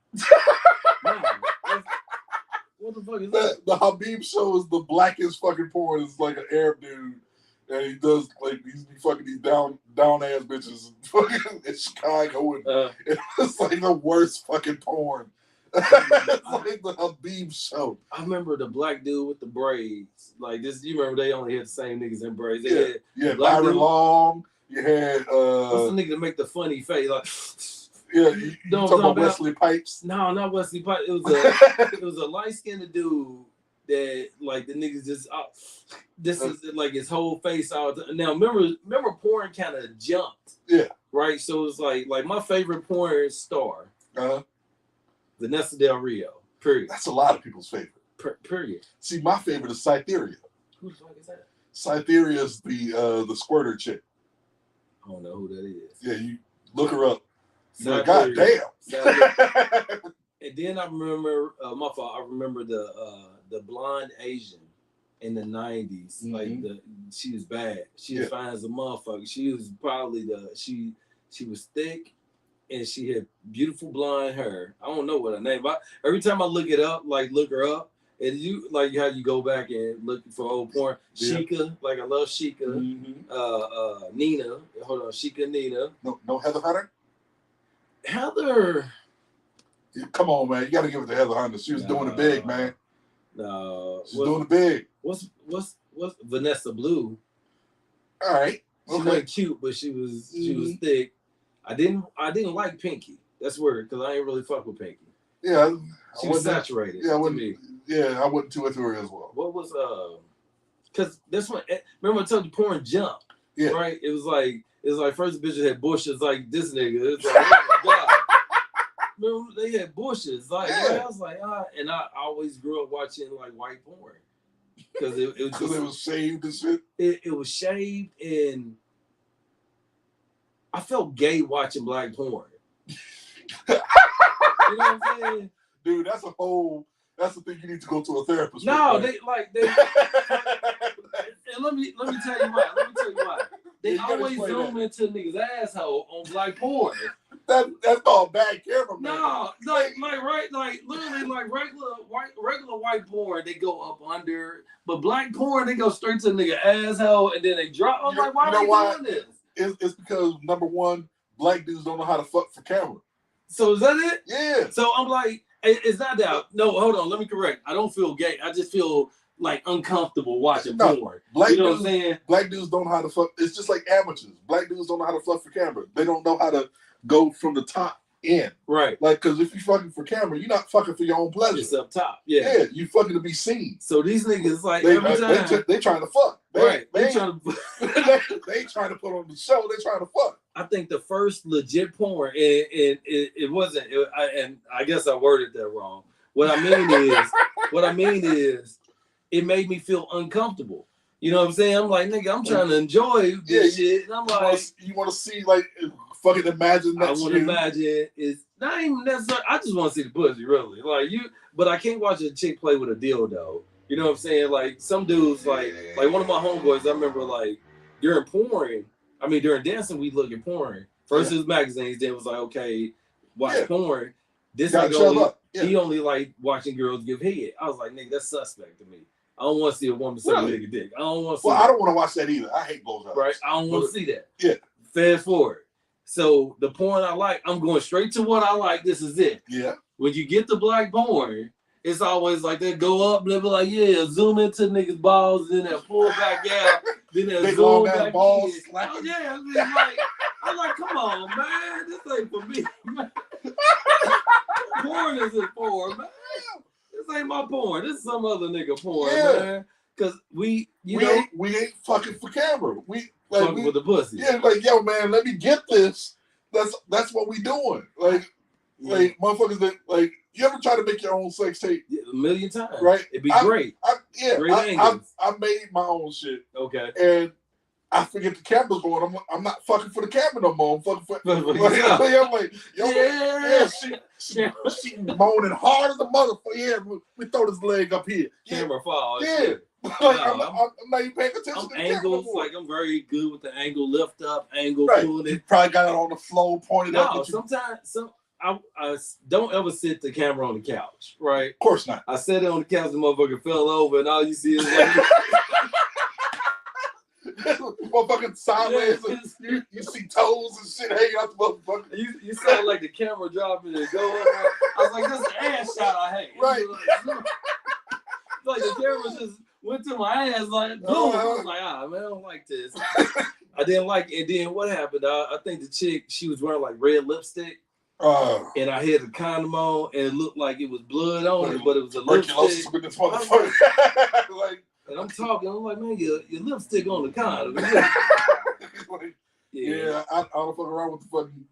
Nah, what the fuck is that? The Habib show is the blackest fucking porn. It's like an Arab dude, and he does like he's fucking these down ass bitches in Chicago, and it's like the worst fucking porn. It's like the Habib show. I remember the black dude with the braids. Like this, you remember they only had the same niggas in braids. Yeah, Byron Long. You had what's the nigga to make the funny face? Like yeah, you talking about Wesley Pipes? No, not Wesley Pipes. It was a light skinned dude that like the niggas just this is like his whole face out. Now remember porn kind of jumped. Yeah. Right. So it's like my favorite porn star. Vanessa Del Rio. Period. That's a lot of people's favorite. Period. See, my favorite is Cytheria. Who the fuck is that? Cytheria is the squirter chick. I don't know who that is. Yeah, you look her up. Like, God damn. And then I remember my fault. I remember the blonde Asian in the 90s. Mm-hmm. Like she was bad. She was fine as a motherfucker. She was probably she was thick. And she had beautiful blonde hair. I don't know what her name, but every time I look her up, and you like how you go back and look for old porn. Yeah. Sheikah, like I love Sheikah. Mm-hmm. Nina, hold on, Sheikah Nina. No Heather Hunter. Heather. Come on, man, you got to give it to Heather Hunter. She was doing it big, man. No, she's doing it big. What's Vanessa Blue? All right, she wasn't cute, but she was thick. I didn't like Pinky. That's weird because I ain't really fuck with Pinky. Yeah, she was saturated. Yeah, I wouldn't too into her as well. What was because this one? Remember I told you porn jump. Yeah. Right. It was like first bitches had bushes like this nigga. It's like oh my god. Remember they had bushes like I was like and I always grew up watching like white porn because it was shaved and shit. It was shaved and. I felt gay watching black porn. You know what I'm saying? Dude, that's the thing you need to go to a therapist. No, they and let me tell you why. They always zoom into niggas' asshole on black porn. That's called bad camera, man. No, literally regular white porn, they go up under, but black porn they go straight to the nigga asshole and then they drop. I'm like, why are they doing this? It's because number one, black dudes don't know how to fuck for camera. So is that it? Yeah. So I'm like, it's not that. No, hold on. Let me correct. I don't feel gay. I just feel like uncomfortable watching porn. You know what I'm saying? Black dudes don't know how to fuck. It's just like amateurs. Black dudes don't know how to fuck for camera. They don't know how to go from the top in. Right. Like, because if you fucking for camera, you're not fucking for your own pleasure. It's up top. Yeah. Yeah, you fucking to be seen. So these niggas like they trying to fuck. They trying to put on the show. They trying to fuck. I think the first legit porn, and it wasn't. And I guess I worded that wrong. What I mean is, it made me feel uncomfortable. You know what I'm saying? I'm like, nigga, I'm trying to enjoy this shit. And I'm like, you want to see like fucking imagine that. I want to imagine it's not even necessarily. I just want to see the pussy, really. Like but I can't watch a chick play with a dildo. You know what I'm saying? Like some dudes, like one of my homeboys. I remember like during dancing, we look at porn. First it was magazines, then it was like, okay, watch porn. This nigga he only like watching girls give head. I was like, nigga, that's suspect to me. I don't want to see a woman suck a nigga dick. I don't want to see I don't want to watch that either. I hate blowjobs. Right? I don't want to see that. Yeah. Fast forward. So the porn I like, I'm going straight to what I like. This is it. Yeah. When you get the black porn, it's always like they go up, and they be like, yeah, zoom into niggas' balls, and then they pull back out, then they zoom back balls. Oh, yeah, I'm like, come on, man, this ain't for me. Porn isn't for, man. This ain't my porn. This is some other nigga porn, man. Because we ain't fucking for camera. We fucking with the pussy. Yeah, like, yo, man, let me get this. That's what we doing. Like, Like motherfuckers that like you ever try to make your own sex tape? Yeah, a million times. Right? It'd be great. Great angles. I made my own shit. Okay. And I forget the camera's going. I'm not fucking for the camera no more. I'm fucking for I'm like, yo, she moaning hard as a motherfucker. Yeah, we throw this leg up here. Camera fall. Yeah. Like, I'm not even paying attention to the angles. Like I'm very good with the angle, lift up, angle, pulling it. You probably got it on the floor, pointed up. No, sometimes I don't ever sit the camera on the couch, right? Of course not. I sat it on the couch, the motherfucker fell over, and all you see is like motherfucking sideways. Yeah. You see toes and shit hanging out the motherfucker. You sound like the camera dropping and go up. I was like, that's an ass shot I hate. Right. Like the camera just went to my ass like boom. I was like, man, I don't like this. I didn't like it. And then what happened? I think the chick, she was wearing like red lipstick. And I had the condom on, and it looked like it was blood on it, but it was a lipstick. With this motherfucker. Like, and I'm talking, I'm like, man, your lipstick on the condom. Like, yeah, I don't fuck around with the fucking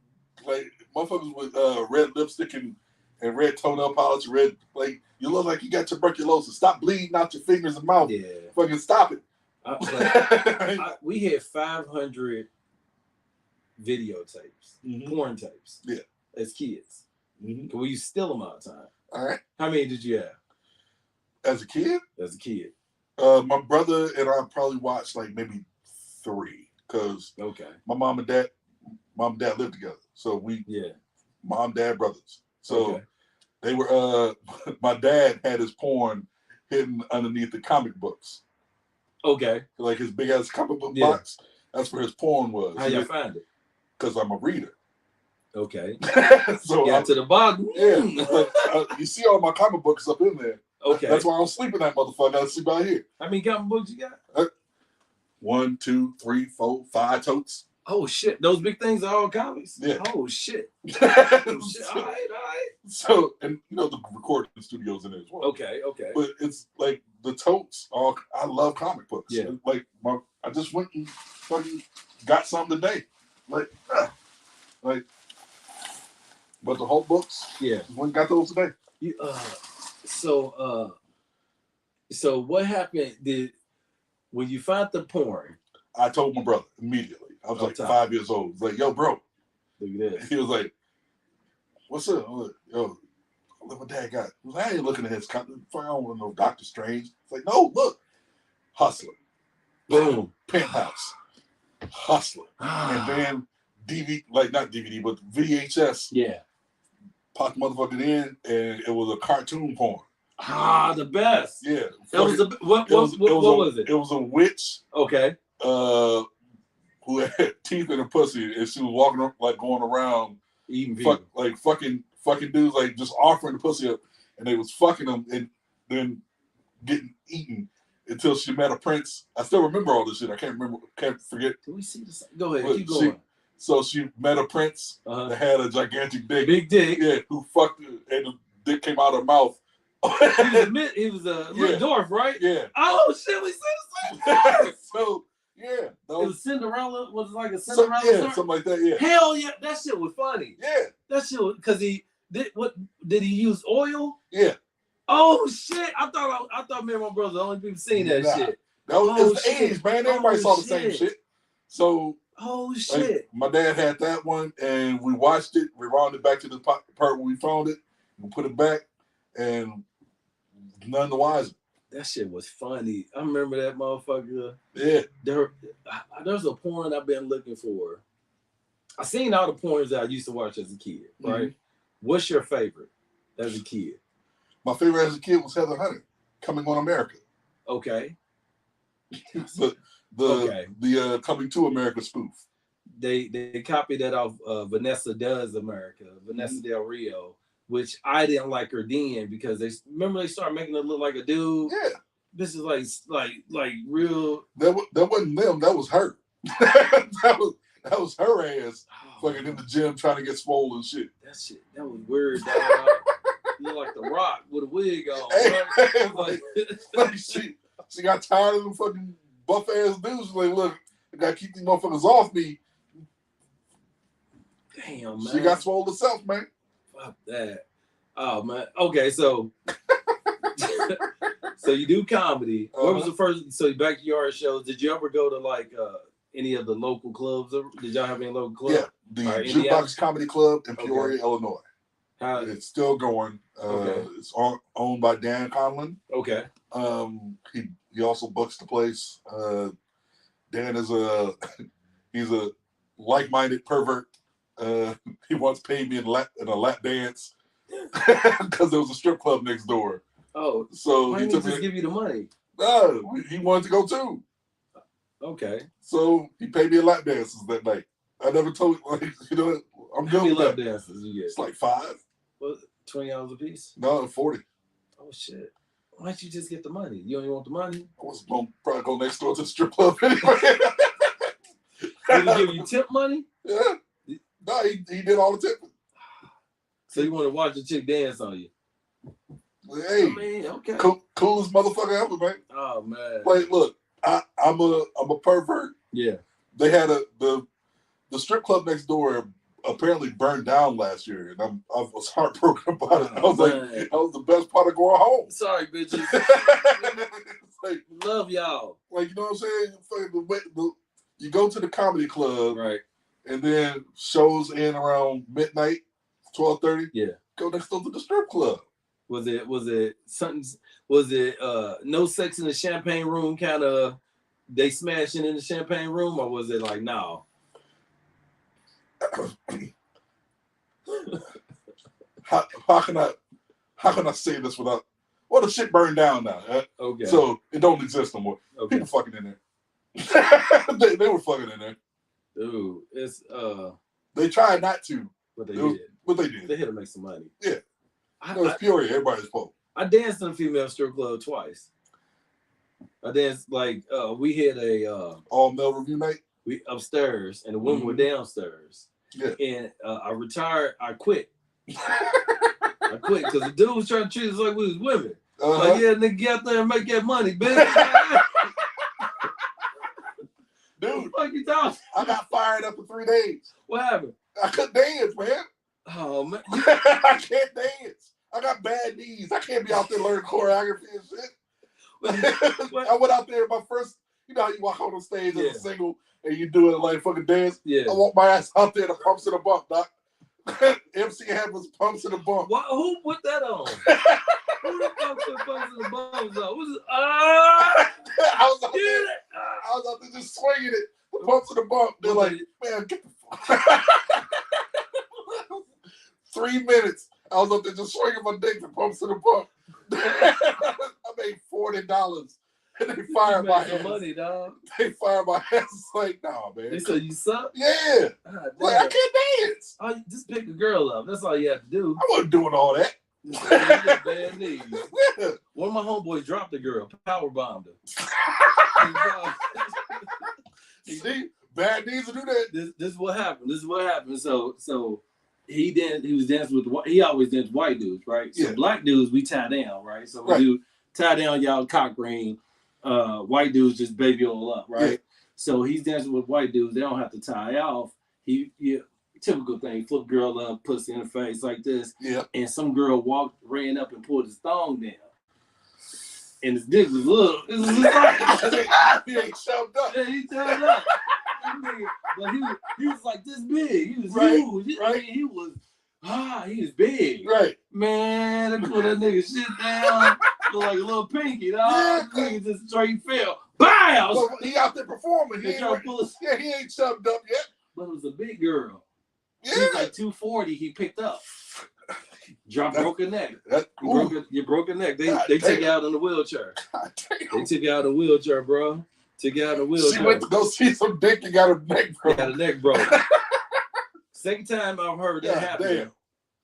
like motherfuckers with red lipstick and red toenail polish, red like you look like you got tuberculosis. Stop bleeding out your fingers and mouth. Yeah, fucking stop it. We had 500 videotapes, porn tapes. Yeah, as kids. We used to steal them all the time. All right. How many did you have? As a kid? As a kid. My brother and I probably watched like maybe 3 because my mom and dad lived together. So mom, dad, brothers. So they were my dad had his porn hidden underneath the comic books. Okay. Like his big ass comic book box. That's where his porn was. How y'all find it? Because I'm a reader. Okay. So got to the bottom. Yeah. You see all my comic books up in there. Okay. That's why I don't sleep in that motherfucker. I sleep out here. How many comic books you got? 1, 2, 3, 4, 5 totes. Oh shit! Those big things are all comics. Yeah. Oh shit! All right. So, and you know the recording studios in there as well. Okay. But it's like the totes. I love comic books. Yeah. Like I just went and fucking got some today. Like, but the whole books. Yeah. Went and got those today. So what happened? When you found the porn? I told my brother immediately. I was like 5 years old. I was like, yo, bro. Look at this. He was like, what's up? I was like, yo, look what dad got. I was like, I ain't looking at his I don't want no Doctor Strange. It's like, no, look. Hustler. Boom. Penthouse. Hustler. And then DVD, like not DVD, but VHS. Yeah. Popped the motherfucker in, and it was a cartoon porn. The best. Yeah. That was what was it? It was a witch. Okay. Who had teeth in her pussy, and she was walking like going around eating people. Like fucking dudes, like just offering the pussy up, and they was fucking them and then getting eaten until she met a prince. I still remember all this shit. I can't forget. Can we see this? Go ahead, keep going. So she met a prince that had a gigantic dick. Big dick. Yeah, who fucked her, and the dick came out of her mouth. He was a dwarf, right? Yeah. Oh shit, we see the same. So yeah, it was Cinderella. Was it like a Cinderella? Something like that. Yeah. Hell yeah, that shit was funny. Yeah. That shit was because he did. What did he use? Oil? Yeah. Oh shit! I thought me and my brother the only people seen that shit. That was the 80s, man. Everybody saw the same shit. So. Oh shit! Like, my dad had that one, and we watched it. We wound it back to the part where we found it. We put it back, and none the wiser. That shit was funny. I remember that motherfucker. Yeah. There's a porn I've been looking for. I seen all the porns that I used to watch as a kid. Right. Mm-hmm. What's your favorite as a kid? My favorite as a kid was Heather Hunter, Coming on America. Okay. The Coming to America spoof. They copied that off Vanessa Does America, Vanessa Del Rio, which I didn't like her then because they started making her look like a dude. Yeah. This is like real. That wasn't them. That was her. that was her ass fucking in the gym trying to get swole and shit. That was weird. You look like The Rock with a wig on. Right? Like she got tired of them fucking buff ass dudes. Like, look, I gotta keep these motherfuckers off me. Damn, man. She got swole herself, man. Fuck that. Oh man. Okay, so so you do comedy. What was the first? So backyard shows. Did you ever go to like any of the local clubs? Did y'all have any local clubs? Yeah, the Jukebox Comedy Club in Peoria, Illinois. It's still going. It's owned by Dan Conlon. Okay. He also books the place. Dan is he's a like-minded pervert. He once paid me in a lap dance because there was a strip club next door. Oh, so why didn't he just give you the money? He wanted to go too. Okay. So he paid me a lap dances that night. I never told you, I'm good. How many lap dances you get? It's like 5. What, $20 a piece? No, 40. Oh shit! Why don't you just get the money? You don't even want the money? I was gonna probably go next door to the strip club anyway. Did he give you tip money? Yeah. No, he did all the tipping. So you want to watch the chick dance on you? Hey, I mean, okay. Coolest motherfucker ever, man. Oh man. Like, look, I'm a pervert. Yeah. They had the strip club next door apparently burned down last year, and I was heartbroken about it. I was like, that was the best part of going home. Sorry, bitches. Like, love y'all. Like, you know what I'm saying? You go to the comedy club, right? And then shows in around midnight, 12:30. Yeah. Go next door to the strip club. Was it something? Was it no sex in the champagne room? Kind of they smashing in the champagne room, or was it like no? How can I say this without? Well, the shit burned down now. Okay. So it don't exist no more. Okay. People fucking in there. they were fucking in there. Dude, it's They tried not to, but they did. But they did. They had to make some money. Yeah. It's Peoria. Everybody's poor. I danced in a female strip club twice. I danced like we had a all male review night. We upstairs and the women were downstairs. Yeah. And I retired. I quit. I quit because the dude was trying to treat us like we was women. Like, yeah, nigga, get out there and make that money, bitch. Dude, what you talking? I got fired up for 3 days. What happened? I couldn't dance, man. Oh man, I can't dance. I got bad knees. I can't be out there learning choreography and shit. I went out there my first. You know how you walk on the stage as a single and you do it like fucking dance. Yeah. I walked my ass out there to pumps in the bump, doc. MC Hammer's pumps in the bump. What? Who put that on? Who the fuck put pumps in the bumps on? I was out there just swinging it. The pumps in the bump. They're like, man, get the fuck. 3 minutes. I was up there just swinging my dick. The pumps in the bump. I made $40. And they fired my ass. Money, dog. They fired my ass. Like, nah, man. They said you suck? Yeah. Like, I can't dance. Oh, just pick a girl up. That's all you have to do. I wasn't doing all that. Bad knees. Yeah. One of my homeboys dropped a girl, power bombed her. See, bad knees to do that. This is what happened. So he was dancing with he always danced white dudes, right? So black dudes we tie down, right? So we do tie down y'all cock ring. White dudes just baby all up, right? Yeah. So he's dancing with white dudes. They don't have to tie off. He typical thing, flip girl up, pussy in the face like this. Yeah. And some girl ran up and pulled his thong down. And his dick was little. It was like he ain't shoved up. Yeah, he shoved up. But he was like this big. He was huge. Right. I mean, he was big. Right. Man, they put that nigga shit down. Look like a little pinky, dog. Nigga just straight fell. Bow! So he out there performing. He ain't shoved up yet. But it was a big girl. Yeah. He was like 240 he picked up. Broke her neck. You broke her neck. They took you out in the wheelchair. They took you out in a wheelchair, bro. Took you out in a wheelchair. She went to go see some dick and got her neck broke. Got her neck broke. Second time I've heard that happen.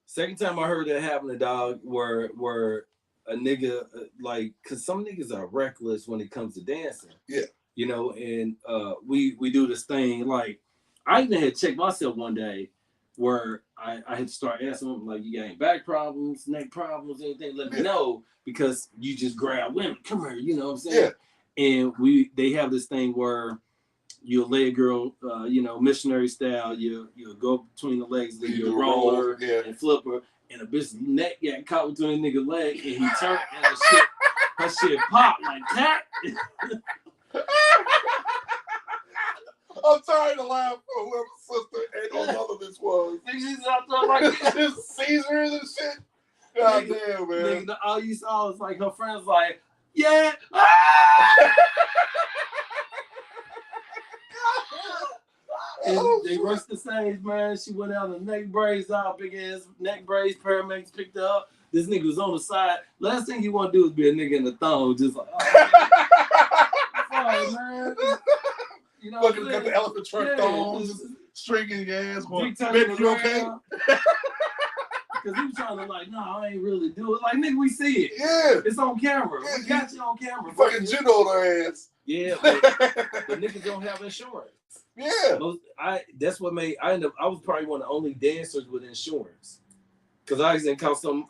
Second time I heard that happening, dog, where a nigga, like, because some niggas are reckless when it comes to dancing. Yeah. You know, and we do this thing, like, I even had checked myself one day where I had to start asking them, like, you got any back problems, neck problems, anything, let me know, because you just grab women, come here, you know what I'm saying? Yeah. And they have this thing where you'll lay a girl, missionary style, you'll go between the legs, then you'll roll her and flip her, and a bitch's neck got caught between the nigga leg, and he turned, and her shit popped like that. I'm sorry to laugh for whoever's sister and or mother this was. She's out there like Caesars and shit. God nigga, damn, man. Nigga, all you saw was like her friends like, yeah. And they rushed the stage, man. She went out and neck braids out, big ass neck braids. Paramedics picked her up. This nigga was on the side. Last thing you want to do is be a nigga in the thong, just like, oh, man. You know, fucking got the elephant trunk thongs, stringing your ass. Baby, you okay? Because he was trying to like, no, I ain't really do it. Like, nigga, we see it. Yeah. It's on camera. Yeah, we got you on camera. Fucking judoed her ass. Yeah, but niggas don't have insurance. Yeah. That's what made, I was probably one of the only dancers with insurance. Because I accidentally caught some,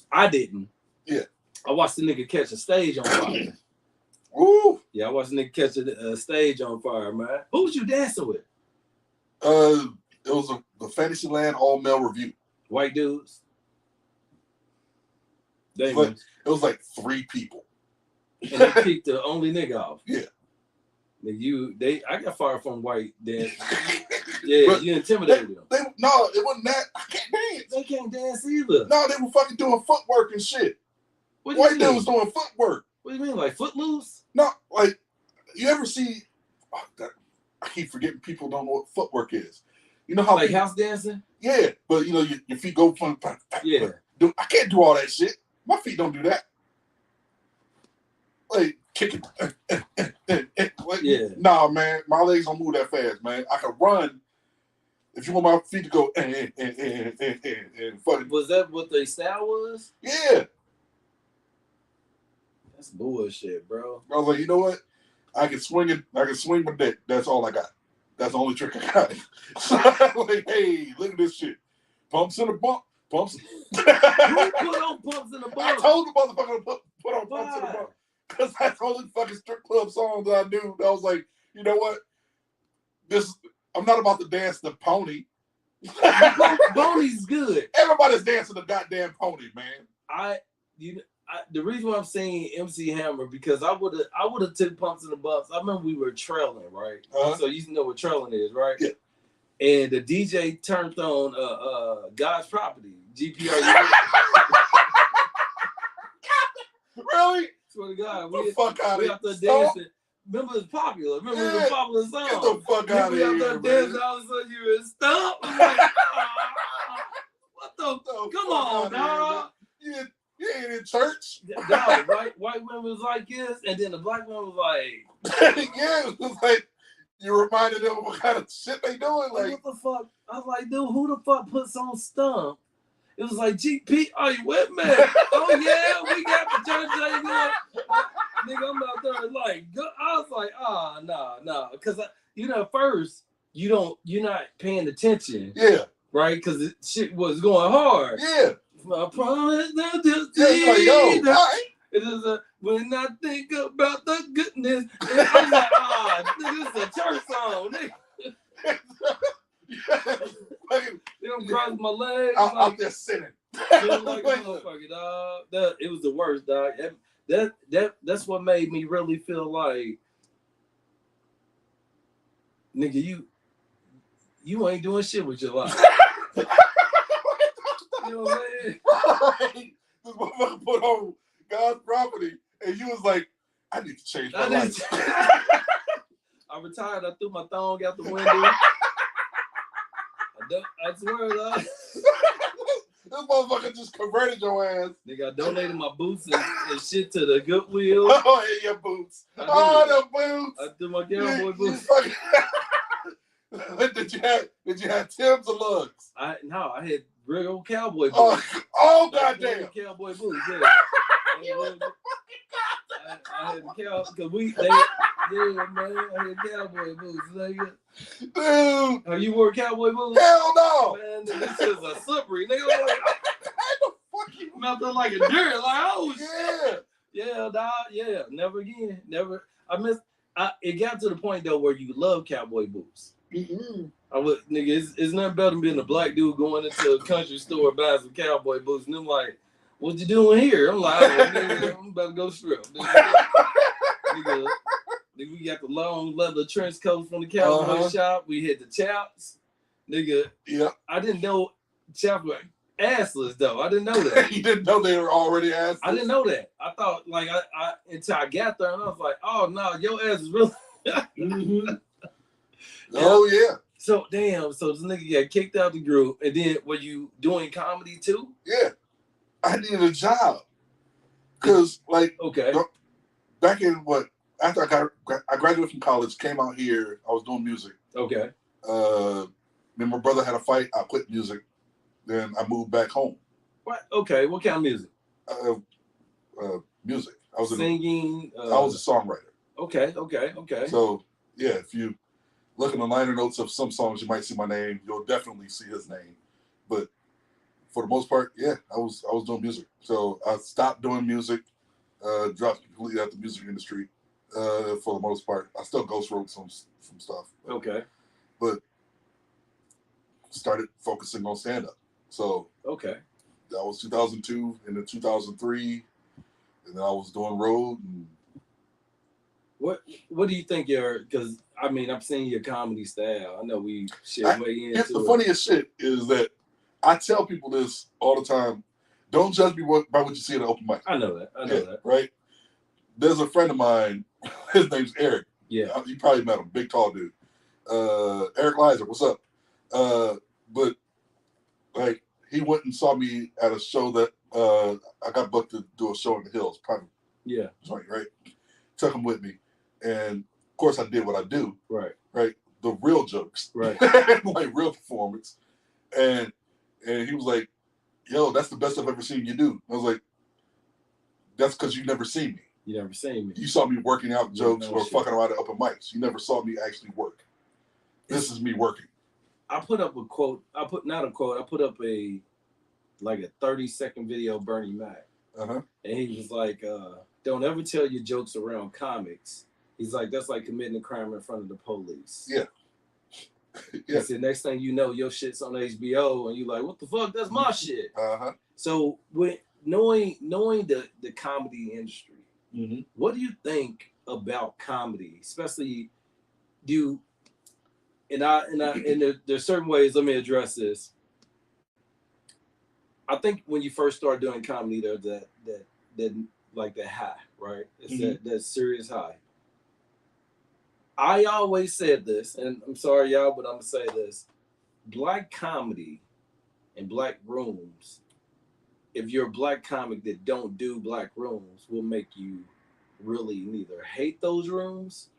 I didn't. Yeah. I watched the nigga catch a stage on fire. Woo. Yeah, I watched the nigga catch a stage on fire, man. Who was you dancing with? It was the Fantasyland all-male review. White dudes? It was like 3 people. And they kicked the only nigga off. Yeah. I got fired from white dancers. Yeah, but you intimidated them. No, it wasn't that. I can't dance. They can't dance either. No, they were fucking doing footwork and shit. White dude was doing footwork. What do you mean, like Footloose? No, like, you ever see, I keep forgetting people don't know what footwork is. You know how like house dancing? Yeah, but you know, your feet go fun. Yeah. I can't do all that shit. My feet don't do that. Like, kicking. Like, yeah. Nah, man, my legs don't move that fast, man. I can run. If you want my feet to go and fucking. Was that what the style was? Yeah. That's bullshit, bro. I was like, you know what? I can swing it. I can swing my dick. That's all I got. That's the only trick I got. So I'm like, hey, look at this shit. Pumps in the bump. Pumps. Who put on pumps in the bump? I told the motherfucker to put on pumps in the bump. Because that's the only fucking strip club song that I knew. I was like, you know what? I'm not about to dance the pony. Pony's good. Everybody's dancing the goddamn pony, man. The reason why I'm saying MC Hammer, because I would have took pumps in the bumps. I remember we were trailing, right? Uh-huh. So you know what trailing is, right? Yeah. And the DJ turned on God's Property, GPR. Really? Swear to God, we out there dancing. Remember it's popular. Remember it was a popular song. Get the fuck out of here, we out there dancing, all of a sudden you were stomp. I'm like, what the come on, dog. You ain't in church. Dog, white women was like this, and then the black woman was like, yeah, it was like you reminded them of what kind of shit they doing. Like, what the fuck? I was like, dude, who the fuck puts on stump? It was like, GP, are you with me? Oh yeah, we got the church ain't good. Nigga, I'm out there like, I was like, nah, because first you're not paying attention. Yeah. Right, because shit was going hard. Yeah. I promise that this it is when I think about the goodness. I'm like, this is a church song, nigga. They don't cross my legs. I'm just sitting. Like motherfucker, dog. It was the worst, dog. That's what made me really feel like, nigga, you ain't doing shit with your life. You know what I'm saying? Right. This motherfucker put on God's Property, and you was like, I need to change my life. I retired. I threw my thong out the window. I swear, dog. This motherfucker just converted your ass. Nigga, I donated my boots and shit to the Goodwill. Oh, yeah, your boots. The boots. I threw my cowboy boots. Did you have Tim's or Lugs? I had real cowboy boots. Oh goddamn! Cowboy boots, yeah. I had because man, I had cowboy boots, nigga. Dude, have you wore cowboy boots? Hell no, man. This is a slippery, nigga. I'm out there like a deer, like oh shit. Yeah, dog. Yeah, never again, never. It got to the point though where you love cowboy boots. I would, nigga, it's nothing better than being a black dude going into a country store buying some cowboy boots, and them like, what you doing here? I'm like, oh, nigga, I'm about to go strip. Nigga, we got the long leather trench coat from the cowboy shop. We hit the chaps. Nigga, I didn't know chaps were assless, though. I didn't know that. You didn't know they were already assless? I didn't know that. I thought, like, I until I got there, and I was like, oh, no, your ass is really... Oh, yeah. So, damn, so this nigga got kicked out the group, and then were you doing comedy, too? Yeah. I needed a job. Because, like, back in after I graduated from college, came out here, I was doing music. Okay. Then my brother had a fight, I quit music. Then I moved back home. What? Okay, what kind of music? Music. I was singing. I was a songwriter. Okay. So, yeah, if you look in the liner notes of some songs, you might see my name. You'll definitely see his name. But for the most part, yeah, I was doing music. So I stopped doing music, dropped completely out the music industry. For the most part, I still ghost wrote some stuff. Okay. But started focusing on stand up. So that was 2002, and then 2003, and then I was doing road. And what do you think because I mean, I'm seeing your comedy style. I know we share way into the funniest shit is that I tell people this all the time. Don't judge me by what you see at an open mic. I know that. Right? There's a friend of mine, his name's Eric. Yeah. You probably met him, big tall dude. Eric Lizer, what's up? But like he went and saw me at a show that I got booked to do a show in the Hills, private joint, right? Took him with me. And of course I did what I do. Right. The real jokes. Right. Like real performance. And he was like, yo, that's the best I've ever seen you do. I was like, that's because you never seen me. You never seen me. You saw me working out jokes or fucking around at open mics. You never saw me actually work. This is me working. I put up a quote. I put up a 30-second video of Bernie Mac. And he was like, don't ever tell your jokes around comics. He's like, that's like committing a crime in front of the police. Yeah. He said, next thing you know, your shit's on HBO, and you're like, what the fuck? That's my shit. So with knowing the comedy industry, what do you think about comedy? Especially there's certain ways, let me address this. I think when you first start doing comedy, there's that high, right? It's that serious high. I always said this, and I'm sorry, y'all, but I'm gonna say this: black comedy and black rooms. If you're a black comic that don't do black rooms, will make you really neither hate those rooms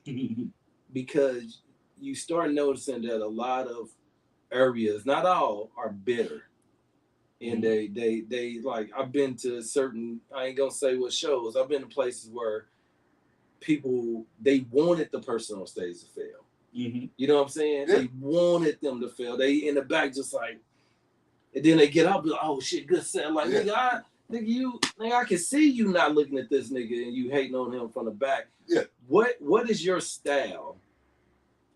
because you start noticing that a lot of areas, not all, are bitter. And they like, I've been to certain, I ain't gonna say what shows, I've been to places where people, they wanted the person on stage to fail. You know what I'm saying? Yeah. They wanted them to fail. They in the back just like, and then they get up, like, oh shit, good set. Like, nigga, I can see you not looking at this nigga and you hating on him from the back. Yeah. What is your style?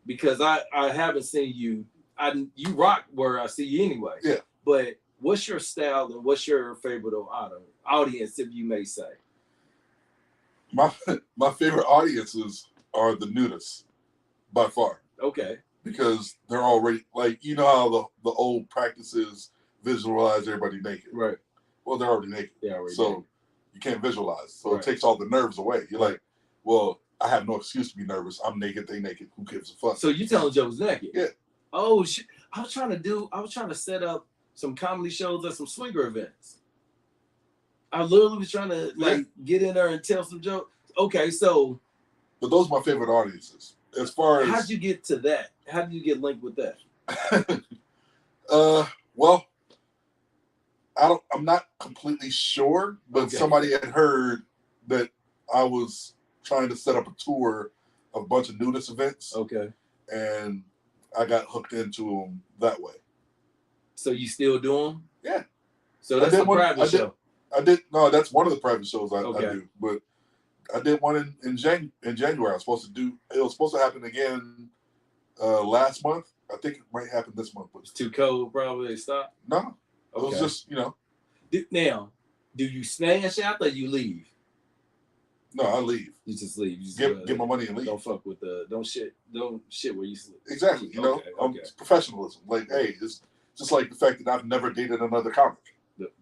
Because I haven't seen you. You rock where I see you anyway. Yeah. But what's your style and what's your favorite audience, if you may say? My favorite audiences are the nudists, by far. Okay. Because they're already, like, you know how the old practices visualize everybody naked. Right. Well, they're already naked. So you can't visualize. So it takes all the nerves away. You're like, well, I have no excuse to be nervous. I'm naked, they naked. Who gives a fuck? So you telling jokes naked? Yeah. Oh shit. I was trying to set up some comedy shows at some swinger events. I literally was trying to get in there and tell some jokes. Okay, so. But those are my favorite audiences. As far as. How'd you get to that? How did you get linked with that? Well, I'm not completely sure, but somebody had heard that I was trying to set up a tour of a bunch of nudist events. Okay. And I got hooked into them that way. So you still do them? Yeah. So that's a private show. No, that's one of the private shows I do. But I did one in January. It was supposed to happen again last month. I think it might happen this month. But It's too cold, probably. Stop. no, it was Okay. just, you know. Now, do you smash out or you leave? No, I leave. You just leave. You just Get my money and leave. Don't fuck with don't shit where you sleep. Exactly. You know, it's professionalism. Like, hey, it's just like the fact that I've never dated another comic.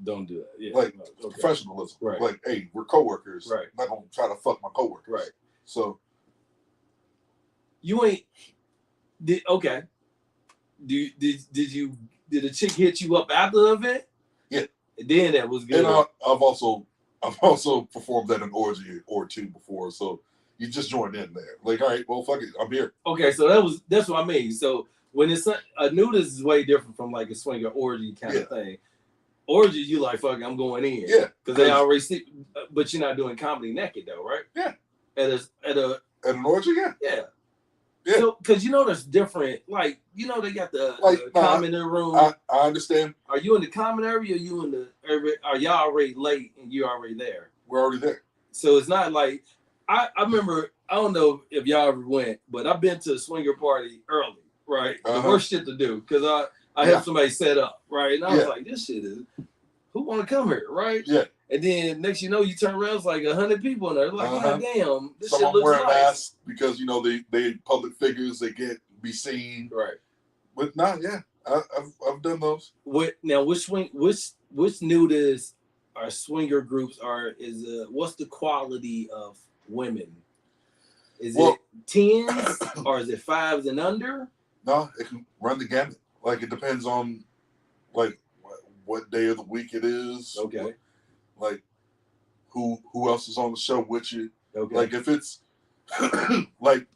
Don't do that. Yeah. Like, it's professionalism. Right. Like, hey, we're coworkers. Right. I'm not gonna try to fuck my coworkers. Right. So you ain't did okay. Did a chick hit you up after the event? Yeah. And then that was good. And I've also performed at an orgy or two before, so you just joined in there. Like, all right, well, fuck it, I'm here. Okay, so that's what I mean. So when it's a nudist is way different from like a swinger orgy kind of thing. Orgy, you like, fuck it, I'm going in. Yeah, because they already see, but you're not doing comedy naked though, right? Yeah. At an orgy, yeah. Yeah. Yeah. So, because there's different, like, they got the common room. I understand. Are you in the common area? Or you in the? Are y'all already late and you're already there? We're already there. So it's not like I remember. I don't know if y'all ever went, but I've been to a swinger party early, right? The worst shit to do because I have somebody set up, right? And I was like, this shit is who want to come here, right? Yeah. And then next you turn around, it's like 100 people in there. Like, God damn, this Someone shit looks wearing nice. masks because they public figures, they be seen. Right. But I've done those. Which nudists or swinger groups what's the quality of women? Is it 10s or is it 5s and under? No, it can run the gamut. Like, it depends on like what day of the week it is. Okay. Like who else is on the show with you? Okay. Like if it's like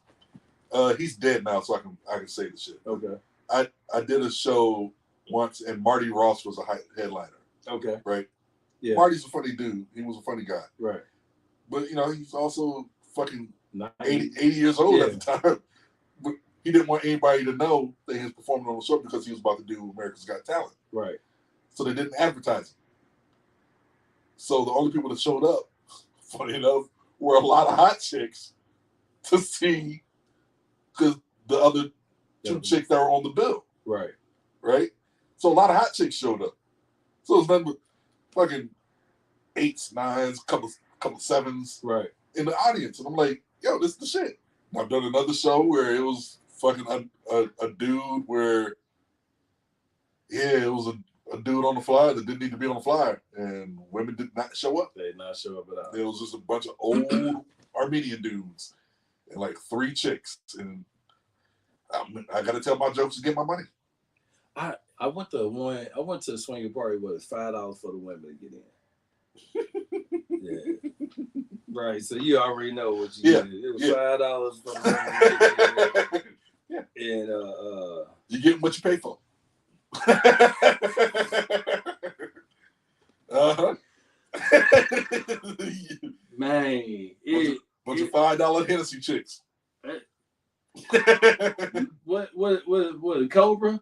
he's dead now, so I can say the shit. Okay. I did a show once and Marty Ross was a headliner. Okay. Right. Yeah. Marty's a funny dude. He was a funny guy. Right. But he's also fucking 90. 80 years old at the time. But he didn't want anybody to know that he was performing on the show because he was about to do America's Got Talent. Right. So they didn't advertise it. So the only people that showed up, funny enough, were a lot of hot chicks to see because the other two chicks that were on the bill. Right. Right? So a lot of hot chicks showed up. So it was nothing but fucking 8s, 9s, couple 7s in the audience. And I'm like, yo, this is the shit. And I've done another show where it was fucking a dude where, it was a dude on the flyer that didn't need to be on the flyer, and women did not show up. They did not show up at all. It was just a bunch of old Armenian dudes and like 3 chicks, and I got to tell my jokes to get my money. I went to a swinger party where it's $5 for the women to get in. Yeah. Right. So you already know what you did. It was $5 for the women to get in. Yeah. And you get what you pay for. Man, bunch of $5 Hennessy chicks. What Cobra?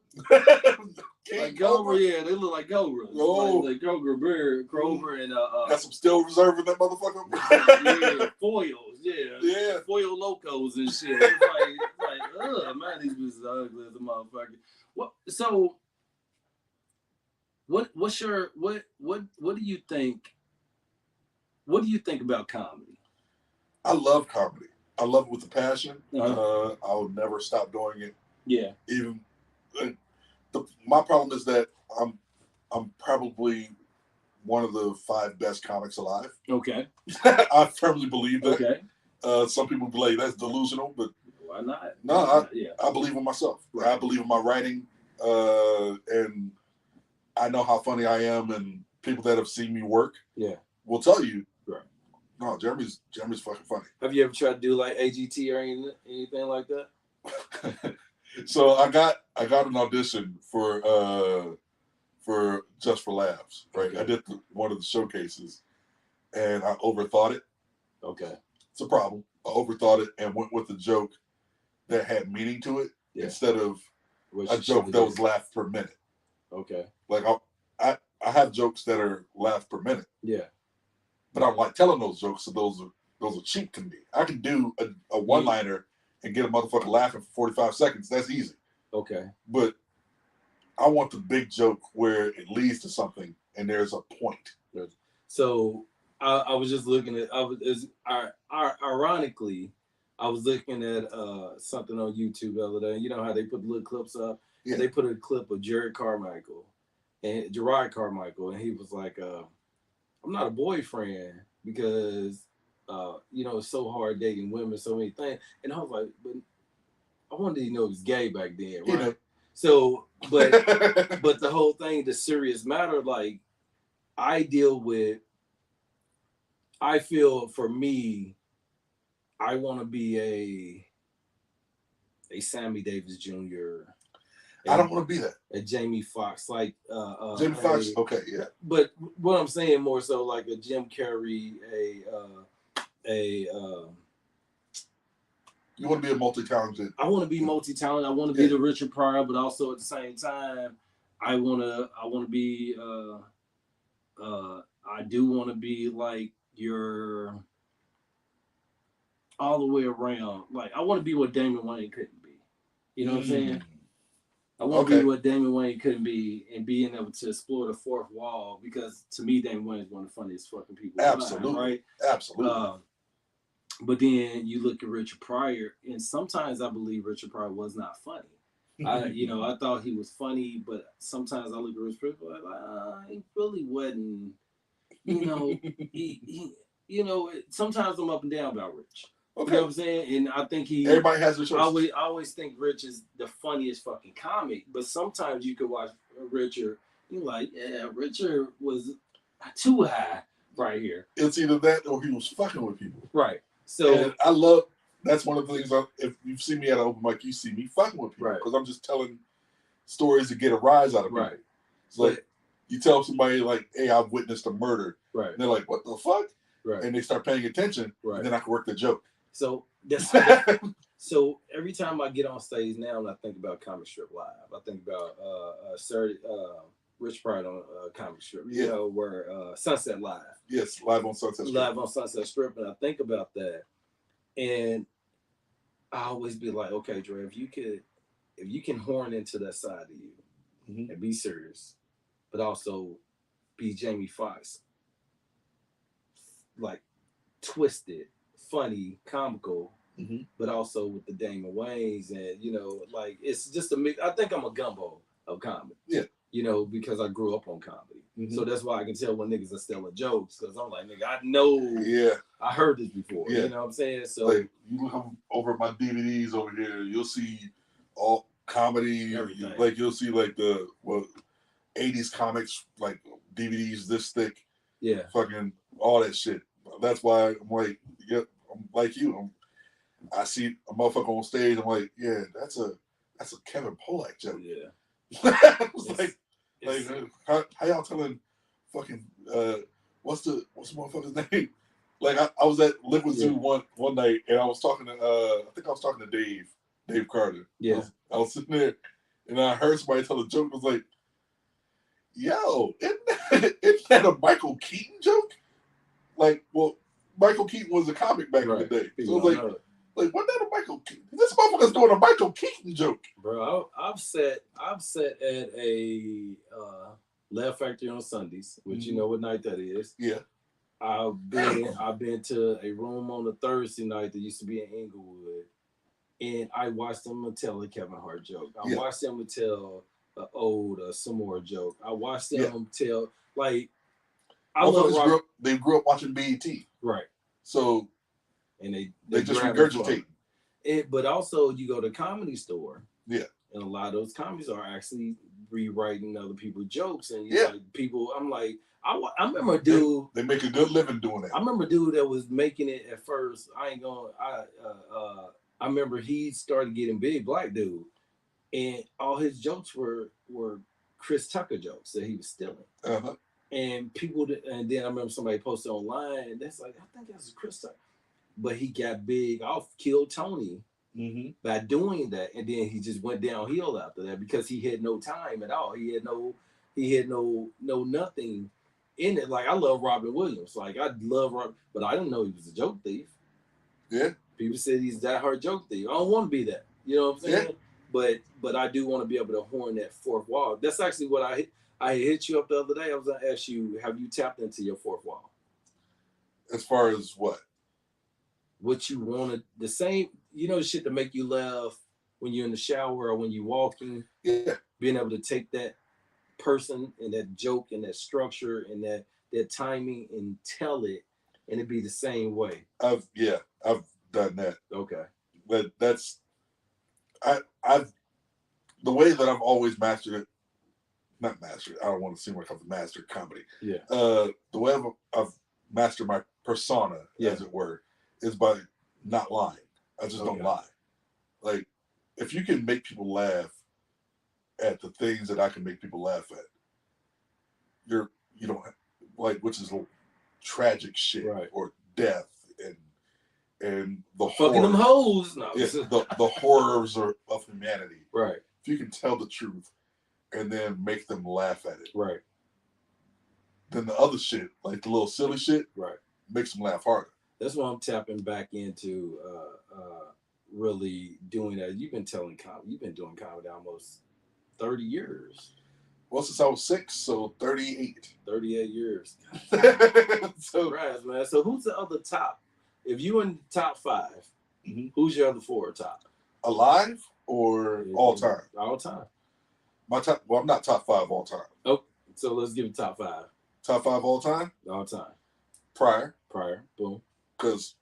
Like Cobra, yeah, they look like Cobras. Oh. Like Cobra beer, Cobra, and got some still reserve in that motherfucker. Yeah, foils, yeah, foil locos and shit. It's like, man, these bitches are ugly as a motherfucker. What do you think? What do you think about comedy? I love comedy. I love it with a passion. I'll never stop doing it. Yeah. Even my problem is that I'm probably one of the 5 best comics alive. Okay. I firmly believe that. Okay. Some people be like, that's delusional, but why not? No, I believe in myself. Right. I believe in my writing, and I know how funny I am, and people that have seen me work will tell you. Right. No, Jeremy's fucking funny. Have you ever tried to do like AGT or anything like that? So I got an audition for Just for Laughs, right? Okay. I did one of the showcases, and I overthought it. Okay, it's a problem. I overthought it and went with a joke that had meaning to it instead of a joke that was laugh per minute. Okay, like I have jokes that are laugh per minute. Yeah, but I don't like telling those jokes, so those are cheap to me. I can do a one-liner and get a motherfucker laughing for 45 seconds. That's easy. Okay. But I want the big joke where it leads to something and there's a point. So I was just looking at. Ironically, I was looking at something on YouTube the other day. You know how they put little clips up. Yeah. They put a clip of Gerard Carmichael, and he was like, "I'm not a boyfriend because it's so hard dating women, so many things." And I was like, "But I wanted to know he was gay back then, right?" Yeah. So, but the whole thing, the serious matter, like I feel for me, I want to be a Sammy Davis Jr. I don't want to be that. A Jamie Foxx, like Jamie Foxx. Okay, yeah. But what I'm saying more so like a Jim Carrey, You want to be a multi-talented. I want to be multi-talented. I want to be the Richard Pryor, but also at the same time, I want to be. I do want to be like your all the way around. Like I want to be what Damon Wayne couldn't be. You know what I'm saying? I want to be what Damon Wayne couldn't be, and being able to explore the fourth wall. Because to me, Damon Wayne is one of the funniest fucking people. Absolutely, right? Absolutely. But then you look at Richard Pryor, and sometimes I believe Richard Pryor was not funny. I thought he was funny, but sometimes I look at Richard Pryor like, he really wasn't. Sometimes I'm up and down about Rich. Okay. You know what I'm saying? And I think everybody has their choices. I always think Rich is the funniest fucking comic, but sometimes you could watch Richard, you're like, yeah, Richard was too high right here. It's either that or he was fucking with people. Right. So and that's one of the things. If you've seen me at an open mic, you see me fucking with people because I'm just telling stories to get a rise out of people. Right. It's like you tell somebody like, "Hey, I've witnessed a murder," right? And they're like, "What the fuck?" Right. And they start paying attention. Right. And then I can work the joke. So so every time I get on stage now and I think about Comic Strip Live, I think about Rich Pryor on Comic Strip, where Sunset Live. Yes, live on Sunset Strip. Live on Sunset Strip, and I think about that, and I always be like, okay, Dre, if you can horn into that side of you and be serious, but also be Jamie Foxx, like twisted, funny, comical, but also with the Damon Wayans, and like it's just a mix. I think I'm a gumbo of comedy. Yeah. Because I grew up on comedy. So that's why I can tell when niggas are stealing jokes, because I'm like, nigga, I know. Yeah. I heard this before. Yeah. You know what I'm saying? So like you look over my DVDs over here, you'll see all comedy. Everything. Like you'll see like the 80s comics, like DVDs this thick. Yeah. Fucking all that shit. That's why I'm like, I'm like you. I see a motherfucker on stage. I'm like, yeah, that's a Kevin Pollak joke. Yeah. How y'all telling fucking what's the motherfucker's name? Like I was at Liquid Zoo one night and I was talking to I think I was talking to Dave Carter. Yeah. I was sitting there and I heard somebody tell a joke. I was like, yo, isn't that a Michael Keaton joke? Like, well, Michael Keaton was a comic back in the day. So I was like, what that a Michael Keaton? This motherfucker's doing a Michael Keaton joke. Bro, I've sat at a Laugh Factory on Sundays, which you know what night that is. Yeah. I've been to a room on a Thursday night that used to be in Inglewood, and I watched them tell a Kevin Hart joke. I watched them tell an old Samora joke. I watched them tell like they grew up watching BET. Right. So and they just regurgitate. But also you go to Comedy Store. Yeah. And a lot of those comedies are actually rewriting other people's jokes. And like, people, I'm like, I remember a dude. They make a good living doing that. I remember a dude that was making it at first. I remember he started getting big, black dude. And all his jokes were Chris Tucker jokes that he was stealing. Uh-huh. And then I remember somebody posted online, and that's like, I think that's Chris Tucker. But he got big off Kill Tony by doing that, and then he just went downhill after that because he had no time at all. He had no nothing in it. Like I love Robin Williams. Like I love Robin, but I didn't know he was a joke thief. Yeah. People say he's that hard joke thief. I don't want to be that. You know what I'm saying? Yeah. But I do want to be able to horn that fourth wall. That's actually what I hit you up the other day. I was gonna ask you, have you tapped into your fourth wall? As far as what? What you wanted, the same, shit to make you laugh when you're in the shower or when you're walking. Yeah. Being able to take that person and that joke and that structure and that timing and tell it, and it be the same way. I've done that. Okay. But I've the way that I've always mastered it, not mastered, I don't want to seem like I've mastered comedy. Yeah. The way I've mastered my persona, as it were, is by not lying. I just don't lie. Like, if you can make people laugh at the things that I can make people laugh at, you don't like, which is tragic shit, right, or death and the fucking them hoes. No. Yes, the horrors of humanity. Right. If you can tell the truth and then make them laugh at it. Right. Then the other shit, like the little silly shit, right, makes them laugh harder. That's why I'm tapping back into really doing that. You've been doing comedy almost 30 years. Well, since I was 6, so 38. 38 years. So, congrats, man. So who's the other top? If you in the top 5, who's your other 4 top? Alive or all time? All time. My top. Well, I'm not top 5 all time. Oh, so let's give it top 5. Top 5 all time? All time. Pryor. Boom. Because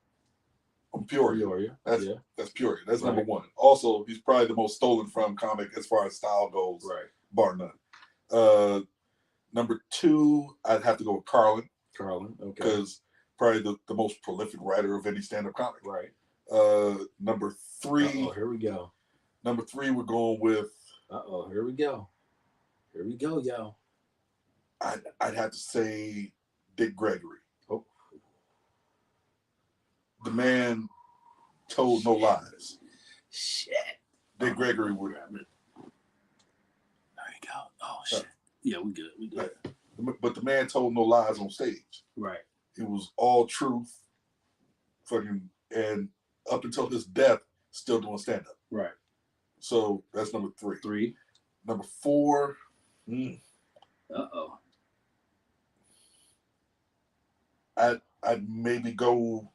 I'm Peoria. That's Peoria. That's right. number 1. Also, he's probably the most stolen from comic as far as style goes. Right. Bar none. Number 2, I'd have to go with Carlin. Okay. Because probably the most prolific writer of any stand-up comic. Right. Number 3. Here we go. Number 3, we're going with. Here we go. Here we go, y'all. I'd have to say Dick Gregory. Oh. The man told no lies. Shit. Dick Gregory would. There you go. Oh shit. Yeah, we good. But the man told no lies on stage. Right. It was all truth. And up until his death, still doing stand-up. Right. So that's number 3. 3. Number 4. I'd maybe go.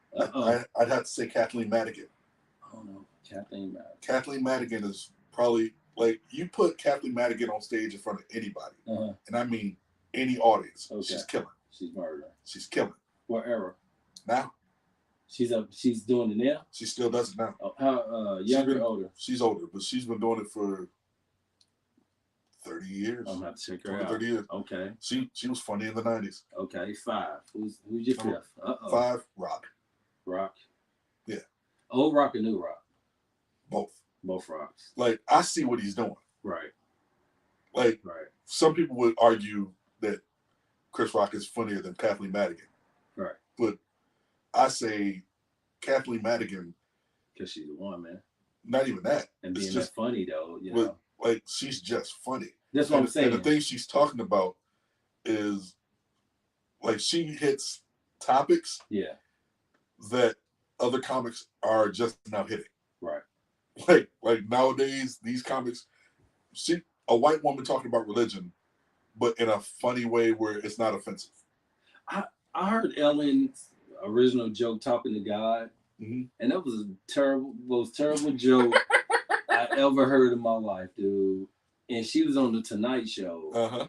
I'd have to say Kathleen Madigan. Oh no, Kathleen Madigan. Kathleen Madigan is probably, like, you put Kathleen Madigan on stage in front of anybody, and I mean any audience. Okay. She's killing. She's murdering. She's killing. What era? Now. She's doing it now? She still does it now. How younger or older? She's older, but she's been doing it for 30 years. I'm gonna have to check her out. 30 years. Okay. She was funny in the 90s. Okay, 5. Who's your 5th? 5, Rock. Rock. Yeah. Old Rock or new Rock? Both Rocks. Like, I see what he's doing. Right. Like, some people would argue that Chris Rock is funnier than Kathleen Madigan. Right. But I say Kathleen Madigan. Because she's the one, man. Not even that. And being just funny, though, you know. Like, she's just funny. That's what I'm saying. And the thing she's talking about is, like, she hits topics that other comics are just now hitting. Right. Like nowadays, these comics, a white woman talking about religion, but in a funny way where it's not offensive. I heard Ellen's original joke, Talking to God, and that was most terrible joke I ever heard in my life, dude. And she was on the Tonight Show.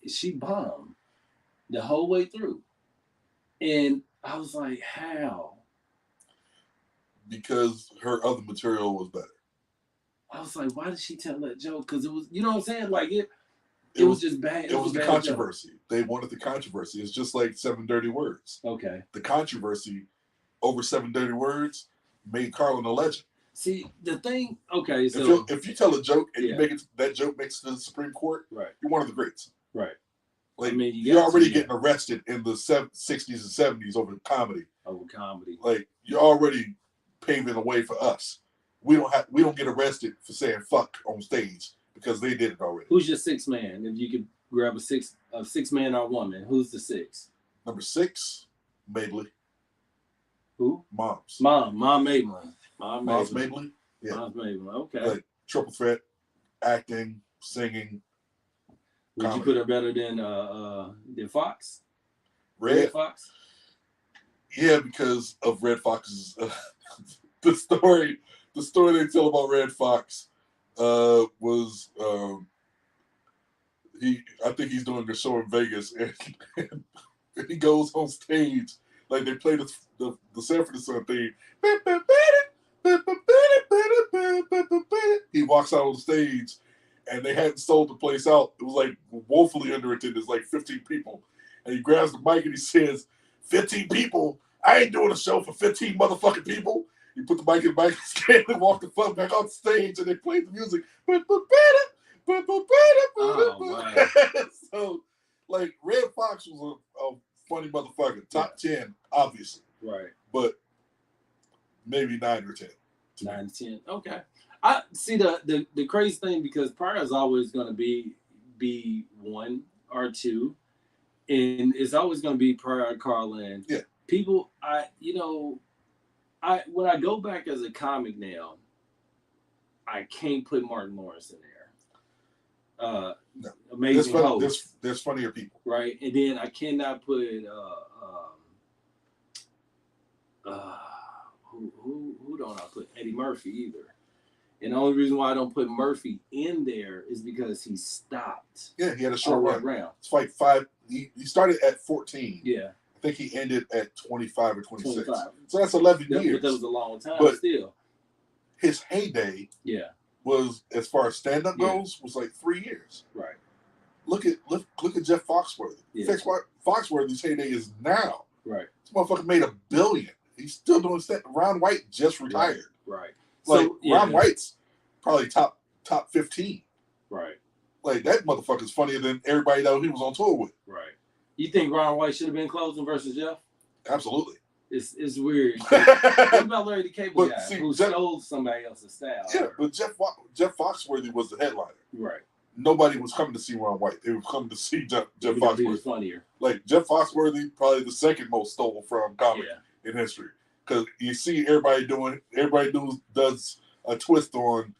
She bombed the whole way through. And I was like, how? Because her other material was better. I was like, why did she tell that joke? Because it was, you know what I'm saying? Like, it was just bad. It was the controversy. Joke. They wanted the controversy. It's just like 7 Dirty Words. Okay. The controversy over 7 Dirty Words made Carlin a legend. See, the thing, okay, so... If you tell a joke and you make it, that joke makes it to the Supreme Court, you're one of the greats. Right. Like, I mean, you're already getting arrested in the 60s and 70s over comedy. Like, you're already paving the way for us. We don't get arrested for saying fuck on stage because they did it already. Who's your 6th man? If you could grab a six man or woman. Who's the six? Number 6, Mabley. Who? Moms. Mom Mablin. Moms Mabley. Yeah. Mom's Mablin. Okay. Like triple threat, acting, singing. Would you put her better than Fox? Red Fox? Yeah, because of Red Fox's the story they tell about Red Fox was I think he's doing a show in Vegas and he goes on stage like they play the Sanford and Son theme. He walks out on the stage and they hadn't sold the place out. It was like woefully underattended. It's like 15 people. And he grabs the mic and he says, 15 people? I ain't doing a show for 15 motherfucking people. He put the mic in the mic stand and walked the fuck back on stage and they played the music. Oh, so, like, Red Fox was a funny motherfucker. Top 10, obviously. Right. But maybe 9 or 10. 9 to 10. Okay. I see the crazy thing because Pryor is always going to be 1 or 2, and it's always going to be Pryor, Carlin. Yeah. People, when I go back as a comic now, I can't put Martin Lawrence in there. No. Amazing host. There's funnier people. Right. And then I cannot put who don't I put? Eddie Murphy either. And the only reason why I don't put Murphy in there is because he stopped. Yeah, he had a short run. Round. It's like 5. He started at 14. Yeah. I think he ended at 25 or 26. 25. So that's 11 years. But that was a long time but still. His heyday was, as far as stand-up goes, was like 3 years. Right. Look at Jeff Foxworthy. Yeah. Foxworthy's heyday is now. Right. This motherfucker made $1 billion. He's still doing stand. Ron White just retired. Right. Like Ron White's probably top 15. Right. Like that motherfucker's funnier than everybody that he was on tour with. Right. You think Ron White should have been closing versus Jeff? Absolutely. It's weird. What about Larry the Cable Guy who stole somebody else's style? Yeah, but Jeff Foxworthy was the headliner. Right. Nobody was coming to see Ron White. They were coming to see Jeff Foxworthy. He was funnier. Like Jeff Foxworthy, probably the second most stolen from comedy in history. Because you see everybody does a twist on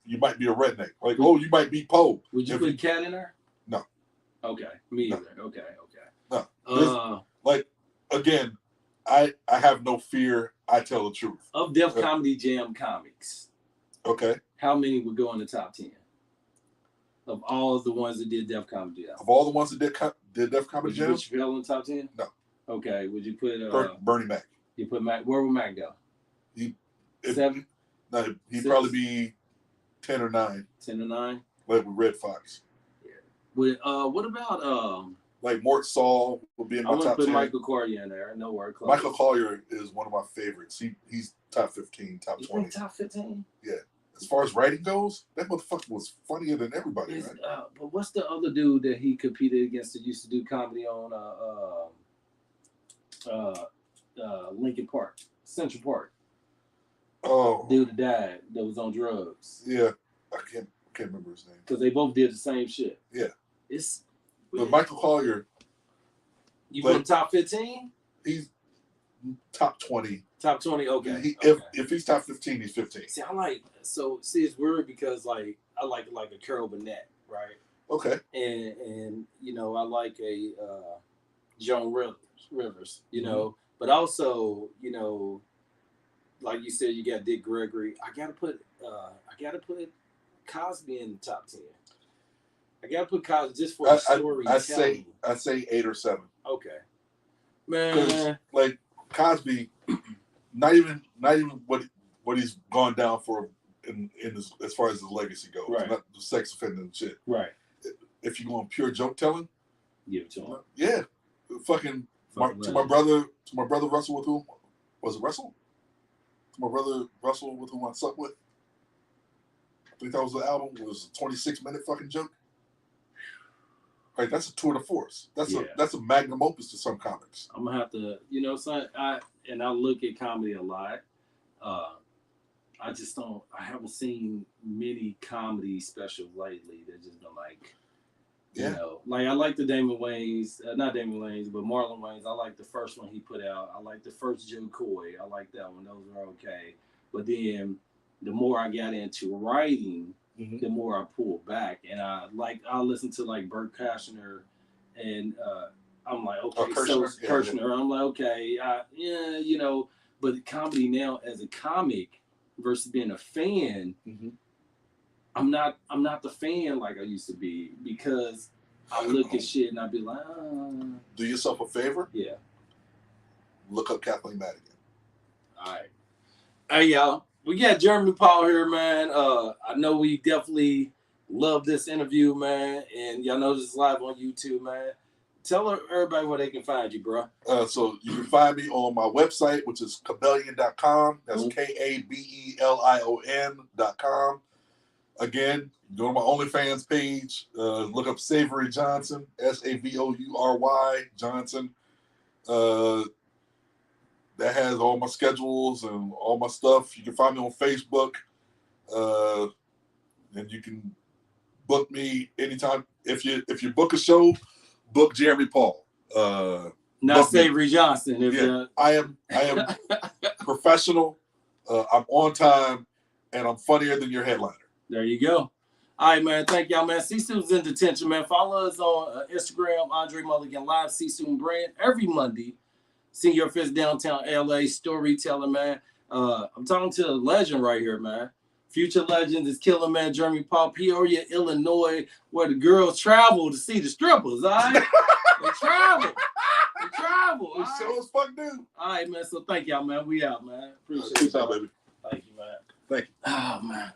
you might be a redneck. Like, you might be Poe. Would you put Cat in there? No. Okay. Me either. Okay. No. Like, again, I have no fear. I tell the truth. Of Def Comedy Jam comics. Okay. How many would go in the top 10? Of all of the ones that did Def Comedy Jam. Of all the ones that did Def Comedy Jam? Would you put Chappelle in the top 10? No. Okay. Would you put Bernie Mac? You put Mac. Where would Mac go? 7? No, he'd probably be 10 or 9. 10 or 9? Like with Red Fox. Yeah. What about like Mort Saul would be in my top 10. I want to put Michael Collier in there. Nowhere close. Michael Collier is one of my favorites. He's top 15, top 20. You think top 15? Yeah. As far as writing goes, that motherfucker was funnier than everybody. Right? But what's the other dude that he competed against that used to do comedy on Lincoln Park, Central Park? Oh, dude that died that was on drugs. Yeah, I can't remember his name. Because they both did the same shit. Yeah, it's. But Michael Collier. You put him top 15? He's top 20. Top 20, okay. If he's top 15, he's 15. See, it's weird because I like a Carol Burnett, right? Okay. And I like a Joan Rivers, but also, like you said, you got Dick Gregory. I gotta put Cosby in the top 10. I gotta put Cosby just for the story. I say 8 or 7. Okay, man. Like Cosby, not even what he's gone down for in his, as far as his legacy goes. Right. Not the sex offender and shit. Right. If you go on pure joke telling, give it to him. Yeah, to my brother Russell, with whom was it Russell? To my brother Russell, with whom I slept with. I think that was the album. It was a 26-minute fucking joke. Like that's a tour de force. That's a magnum opus to some comics. I'm gonna have to, son. I look at comedy a lot. I just don't. I haven't seen many comedy specials lately that just been like You know, like I like the Damon Wayans, not Damon Wayans, but Marlon Wayans. I like the first one he put out. I like the first Joe Coy. I like that one. Those were okay. But then the more I got into writing, the more I pulled back. And I listen to like Bert Kashner, and I'm like, okay, Kirshner. I'm like, okay, yeah, you know. But comedy now, as a comic versus being a fan. I'm not the fan like I used to be, because I look at shit and I be like, Do yourself a favor. Yeah. Look up Kathleen Madigan. All right. Hey, y'all. We got Jeremy Paul here, man. I know we definitely love this interview, man. And y'all know this is live on YouTube, man. Tell everybody where they can find you, bro. So you can find me on my website, which is Kabelion.com. That's KABELION.com. Again, go to my OnlyFans page. Look up Savory Johnson, SAVOURY Johnson. That has all my schedules and all my stuff. You can find me on Facebook, and you can book me anytime. If you book a show, book Jeremy Paul. Not Savory Johnson. I am professional. I'm on time, and I'm funnier than your headliner. There you go. All right, man. Thank y'all, man. See Students in Detention, man. Follow us on Instagram, André Mulligan Live, See Student Brand, every Monday. Senior Fist downtown LA, storyteller, man. I'm talking to a legend right here, man. Future Legends is killing, man. Jeremy Paul, Peoria, Illinois, where the girls travel to see the strippers, all right? They travel. It sure as fuck do. All right, man. So thank y'all, man. We out, man. Appreciate it. Peace out, baby. Thank you, man. Thank you. Oh, man.